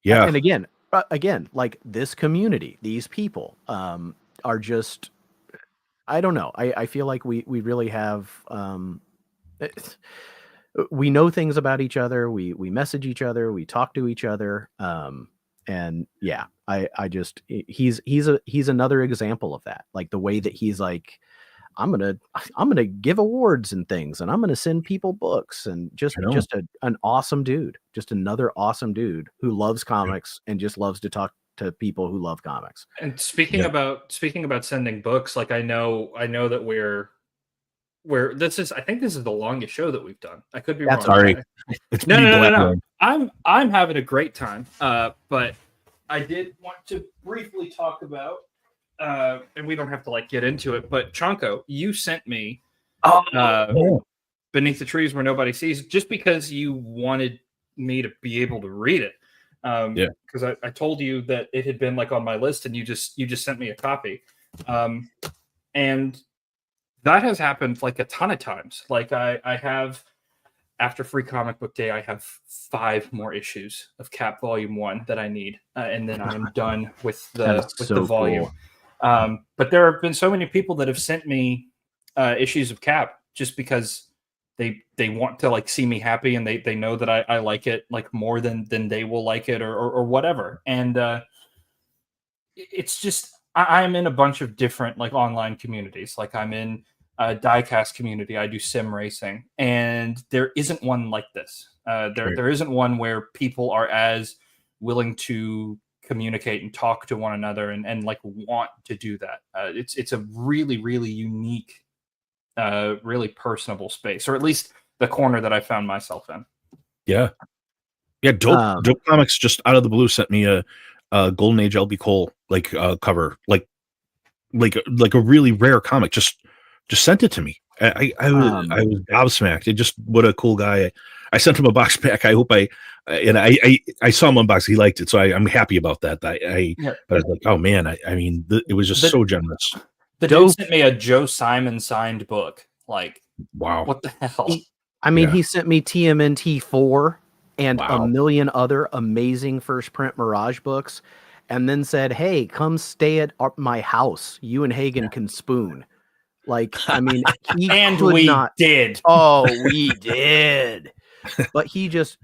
yeah. And again, like this community, these people are just, I don't know. I feel like we really have, we know things about each other. We message each other. We talk to each other. And yeah, I just, he's another example of that. Like the way that he's like, I'm gonna give awards and things, and I'm gonna send people books, and just an awesome dude, just another awesome dude who loves comics and just loves to talk to people who love comics. And speaking about sending books, like I know that we're this is I think this is the longest show that we've done. I could be That's wrong. Sorry, it's No, me no, no, no, no. blabbering. I'm having a great time. But I did want to briefly talk about, and we don't have to like get into it, but Chonko, you sent me Beneath the Trees Where Nobody Sees, just because you wanted me to be able to read it. Because I told you that it had been like on my list, and you just sent me a copy. And that has happened like a ton of times. Like I have, after Free Comic Book Day, I have 5 more issues of Cap Volume 1 that I need, and then I'm done with the volume. Cool. But there have been so many people that have sent me issues of Cap just because they want to like see me happy, and they know that I like it like more than they will like it or whatever. And it's just I'm in a bunch of different like online communities. Like I'm in a diecast community. I do sim racing, and there isn't one like this. There isn't one where people are as willing to communicate and talk to one another and like want to do that. It's a really, really unique, really personable space, or at least the corner that I found myself in. Yeah. Dope Comics just out of the blue sent me a Golden Age LB Cole like cover, like a really rare comic. Just sent it to me. I was gobsmacked. It just, what a cool guy. I sent him a box back. I hope I saw him unbox. He liked it, so I'm happy about that. But I was like, oh man, I mean, it was just so generous. The dude sent me a Joe Simon signed book. Like, wow, what the hell? He sent me TMNT 4 and a million other amazing first print Mirage books, and then said, "Hey, come stay at my house. You and Hagen can spoon." Like, I mean, he and could we not. Did. Oh, we did. But he just,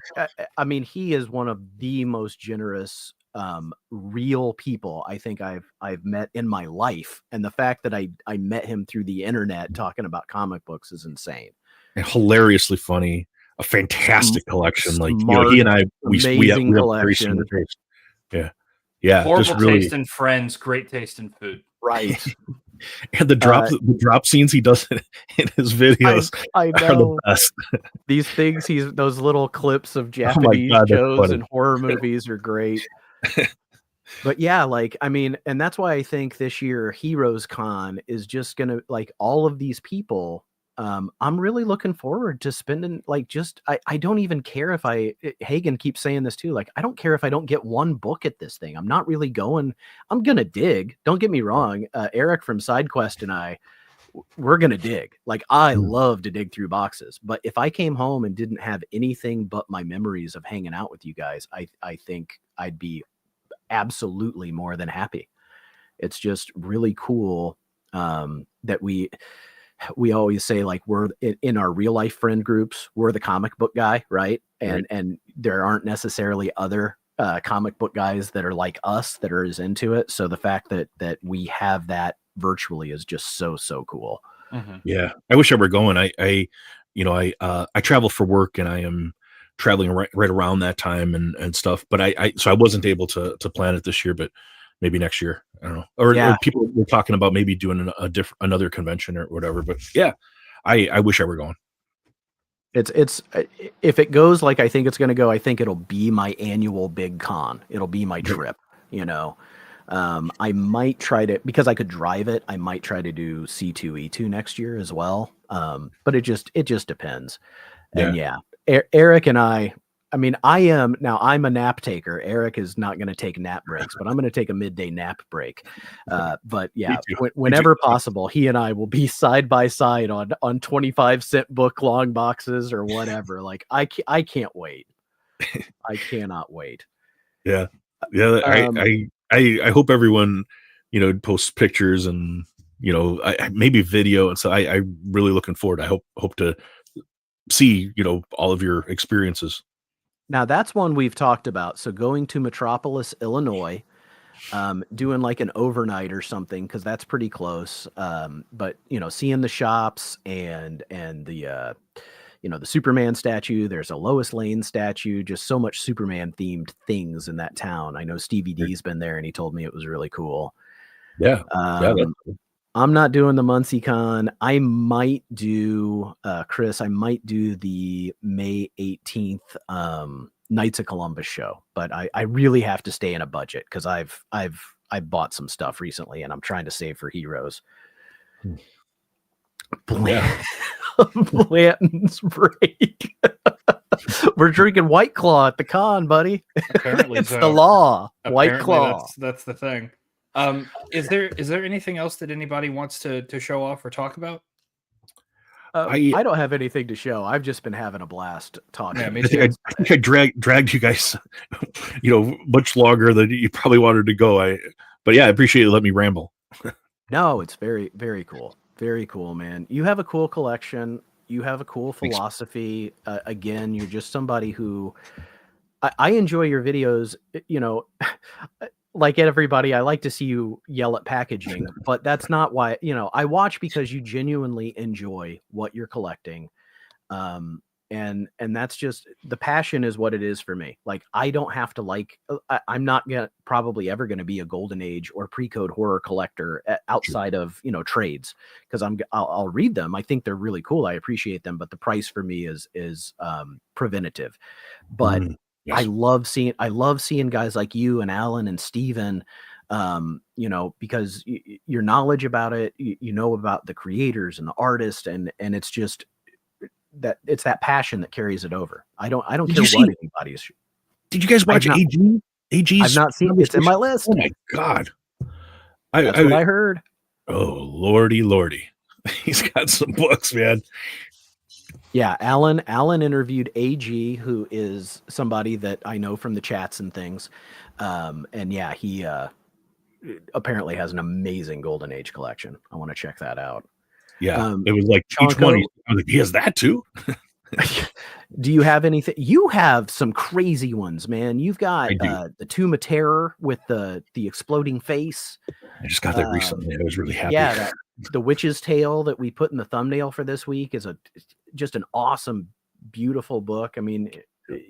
I mean, he is one of the most generous, real people I think I've met in my life, and the fact that I met him through the internet talking about comic books is insane. And hilariously funny, a fantastic collection. Like, smart, he and I, we have very collection. similar taste. Yeah. Horrible taste in friends, great taste in food. Right. And the drop scenes he does in his videos I know. are the best. These things, those little clips of Japanese shows and horror movies are great. But yeah, like, I mean, and that's why I think this year Heroes Con is just gonna, like, all of these people. I'm really looking forward to spending, like, just I don't even care if Hagen keeps saying this too. Like, I don't care if I don't get one book at this thing. I'm not really going. I'm gonna dig. Don't get me wrong. Eric from SideQuest and we're gonna dig. Like, I love to dig through boxes. But if I came home and didn't have anything but my memories of hanging out with you guys, I think I'd be absolutely more than happy. It's just really cool that we always say, like, we're in our real life friend groups, we're the comic book guy, right? And there aren't necessarily other comic book guys that are like us that are as into it. So the fact that we have that virtually is just so cool. Yeah, I wish I were going. I travel for work, and I am traveling right around that time and stuff. But so I wasn't able to plan it this year, but maybe next year. I don't know. Or people were talking about maybe doing another convention or whatever. But yeah, I wish I were going. It's if it goes like I think it's going to go, I think it'll be my annual big con. It'll be my trip. I might try to, because I could drive it, I might try to do C2E2 next year as well. But it just depends. And Eric and I'm a nap taker. Eric is not going to take nap breaks, but I'm going to take a midday nap break. But yeah, whenever possible, he and I will be side by side on 25-cent book long boxes or whatever. Like I can't wait. I cannot wait. Yeah. I hope everyone, posts pictures and, maybe video. And so I'm really looking forward. I hope to see, all of your experiences. Now that's one we've talked about. So going to Metropolis, Illinois, doing like an overnight or something, because that's pretty close. But seeing the shops and the the Superman statue. There's a Lois Lane statue. Just so much Superman themed things in that town. I know Stevie D's been there, and he told me it was really cool. Yeah. I'm not doing the Muncie Con. I might do, Chris, I might do the May 18th Knights of Columbus show, but I really have to stay in a budget because I've bought some stuff recently and I'm trying to save for Heroes. Blanton's break. We're drinking White Claw at the con, buddy. Apparently it's the law. Apparently White Claw. That's the thing. Is there anything else that anybody wants to show off or talk about? I don't have anything to show. I've just been having a blast talking. Yeah, me too. I think I dragged you guys, much longer than you probably wanted to go. But yeah, I appreciate you letting me ramble. No, it's very, very cool. Very cool, man. You have a cool collection. You have a cool philosophy. Again, you're just somebody who I enjoy your videos. Like everybody, I like to see you yell at packaging, but that's not why, I watch because you genuinely enjoy what you're collecting. And that's just, the passion is what it is for me. Like, I don't have to I'm not probably ever going to be a golden age or pre-code horror collector outside of, trades. Cause I'll read them. I think they're really cool. I appreciate them, but the price for me is preventative. But yes. I love seeing guys like you and Alan and Steven, because your knowledge about it, about the creators and the artists, and it's just it's that passion that carries it over. I don't care what anybody's. Did you guys watch AG? AG's? I've not seen it. It's in my list. Oh my God. That's what I heard. Oh, Lordy. He's got some books, man. Yeah, Alan interviewed AG, who is somebody that I know from the chats and things. And yeah, he apparently has an amazing Golden Age collection. I want to check that out. Yeah, it was like Chonko, each one. I was like, he has that too. Do you have anything? You have some crazy ones, man. You've got the Tomb of Terror with the exploding face. I just got that recently. I was really happy. Yeah, the Witch's Tale that we put in the thumbnail for this week is just an awesome, beautiful book. I mean,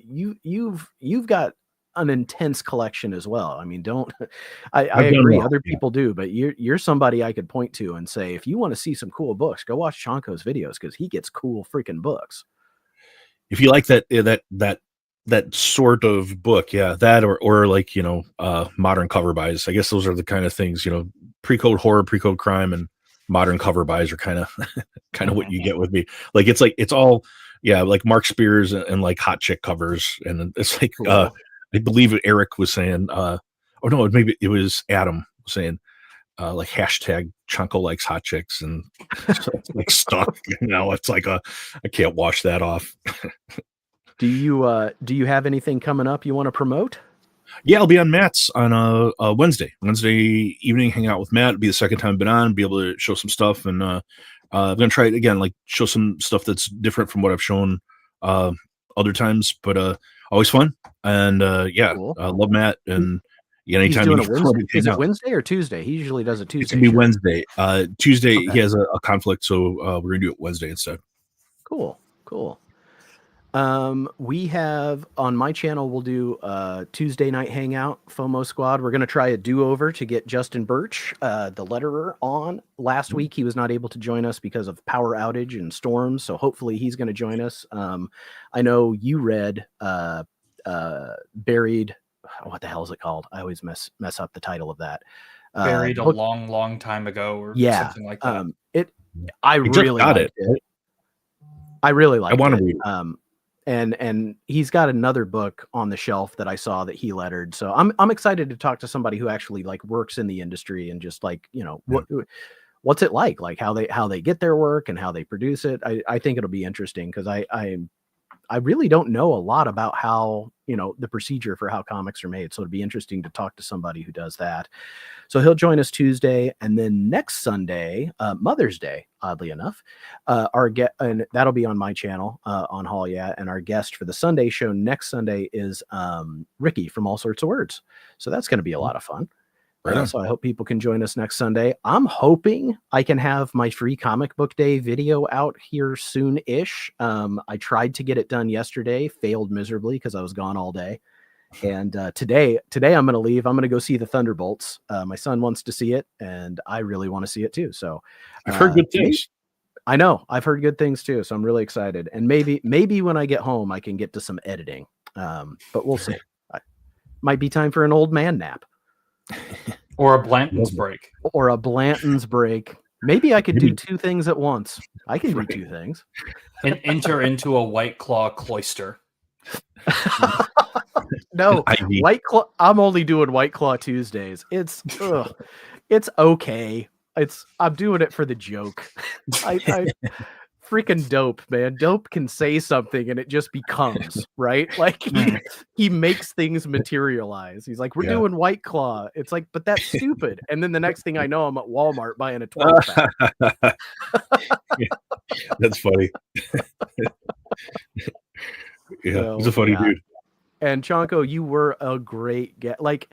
you've got an intense collection as well. I mean, I agree. Other people do, but you're somebody I could point to and say, if you want to see some cool books, go watch Chonko's videos because he gets cool freaking books. If you like that sort of book, yeah, that or like modern cover buys. I guess those are the kind of things, pre-code horror, pre-code crime, and modern cover buys are kind of what you get with me. Like it's all like Mark Spears and like hot chick covers, and it's like cool. I believe Eric was saying, maybe it was Adam saying, like hashtag Chonko likes hot chicks and like stuff. It's like I can't wash that off. Do you have anything coming up you want to promote? Yeah, I'll be on Matt's on Wednesday evening. Hang out with Matt. It'll be the second time I've been on. Be able to show some stuff, and I'm gonna try it again. Like show some stuff that's different from what I've shown other times, but always fun. And cool. I love Matt, and He's anytime doing you a Wednesday. Is it out. Wednesday or Tuesday? He usually does a Tuesday. It's gonna be show. Wednesday. Tuesday Okay. he has a conflict, so we're gonna do it Wednesday instead. Cool. We have on my channel, we'll do Tuesday night hangout, FOMO squad. We're going to try a do-over to get Justin Birch, the letterer, on. Last week, he was not able to join us because of power outage and storms. So hopefully he's going to join us. I know you read Buried. What the hell is it called? I always mess up the title of that. Buried a long time ago or something like that. I really liked it. I really liked it. I want to read it. And he's got another book on the shelf that I saw that he lettered. So I'm excited to talk to somebody who actually like works in the industry and just like, what's it like how they get their work and how they produce it. I think it'll be interesting because I really don't know a lot about how, the procedure for how comics are made. So it'd be interesting to talk to somebody who does that. So he'll join us Tuesday, and then next Sunday, Mother's Day, oddly enough, and that'll be on my channel on Hall Yeah. And our guest for the Sunday show next Sunday is Ricky from All Sorts of Words. So that's going to be a lot of fun. So I hope people can join us next Sunday. I'm hoping I can have my free comic book day video out here soon-ish. I tried to get it done yesterday, failed miserably because I was gone all day. And today I'm going to leave. I'm going to go see the Thunderbolts. My son wants to see it, and I really want to see it too. So I've heard good things. I know I've heard good things too. So I'm really excited. And maybe when I get home, I can get to some editing. But we'll see. Might be time for an old man nap. Or a Blanton's break. Maybe I could do two things at once. I can do two things. And enter into a White Claw cloister. No, White Claw. I'm only doing White Claw Tuesdays. It's okay. I'm doing it for the joke. I freaking Dope, man. Dope can say something and it just becomes, right? Like he makes things materialize. He's like, we're doing White Claw. It's like, but that's stupid. And then the next thing I know, I'm at Walmart buying a 12-pack. That's funny. He's a funny dude. And Chonko, you were a great guest. Like,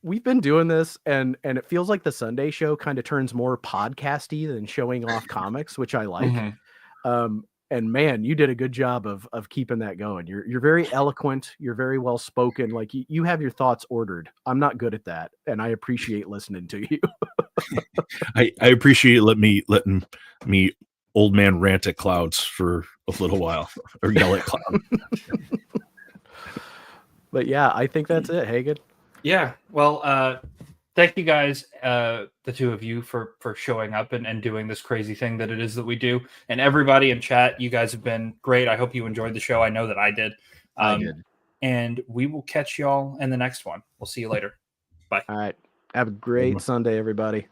we've been doing this, and it feels like the Sunday show kind of turns more podcasty than showing off comics, which I like. Mm-hmm. And man, you did a good job of keeping that going. You're very eloquent. You're very well spoken. Like you have your thoughts ordered. I'm not good at that, and I appreciate listening to you. I appreciate letting me old man rant at clouds for a little while or yell at clouds. But yeah, I think that's it, Hagen. Yeah. Well, thank you guys, the two of you, for showing up and doing this crazy thing that it is that we do. And everybody in chat, you guys have been great. I hope you enjoyed the show. I know that I did. I did. And we will catch y'all in the next one. We'll see you later. Bye. All right. Have a great Sunday, everybody.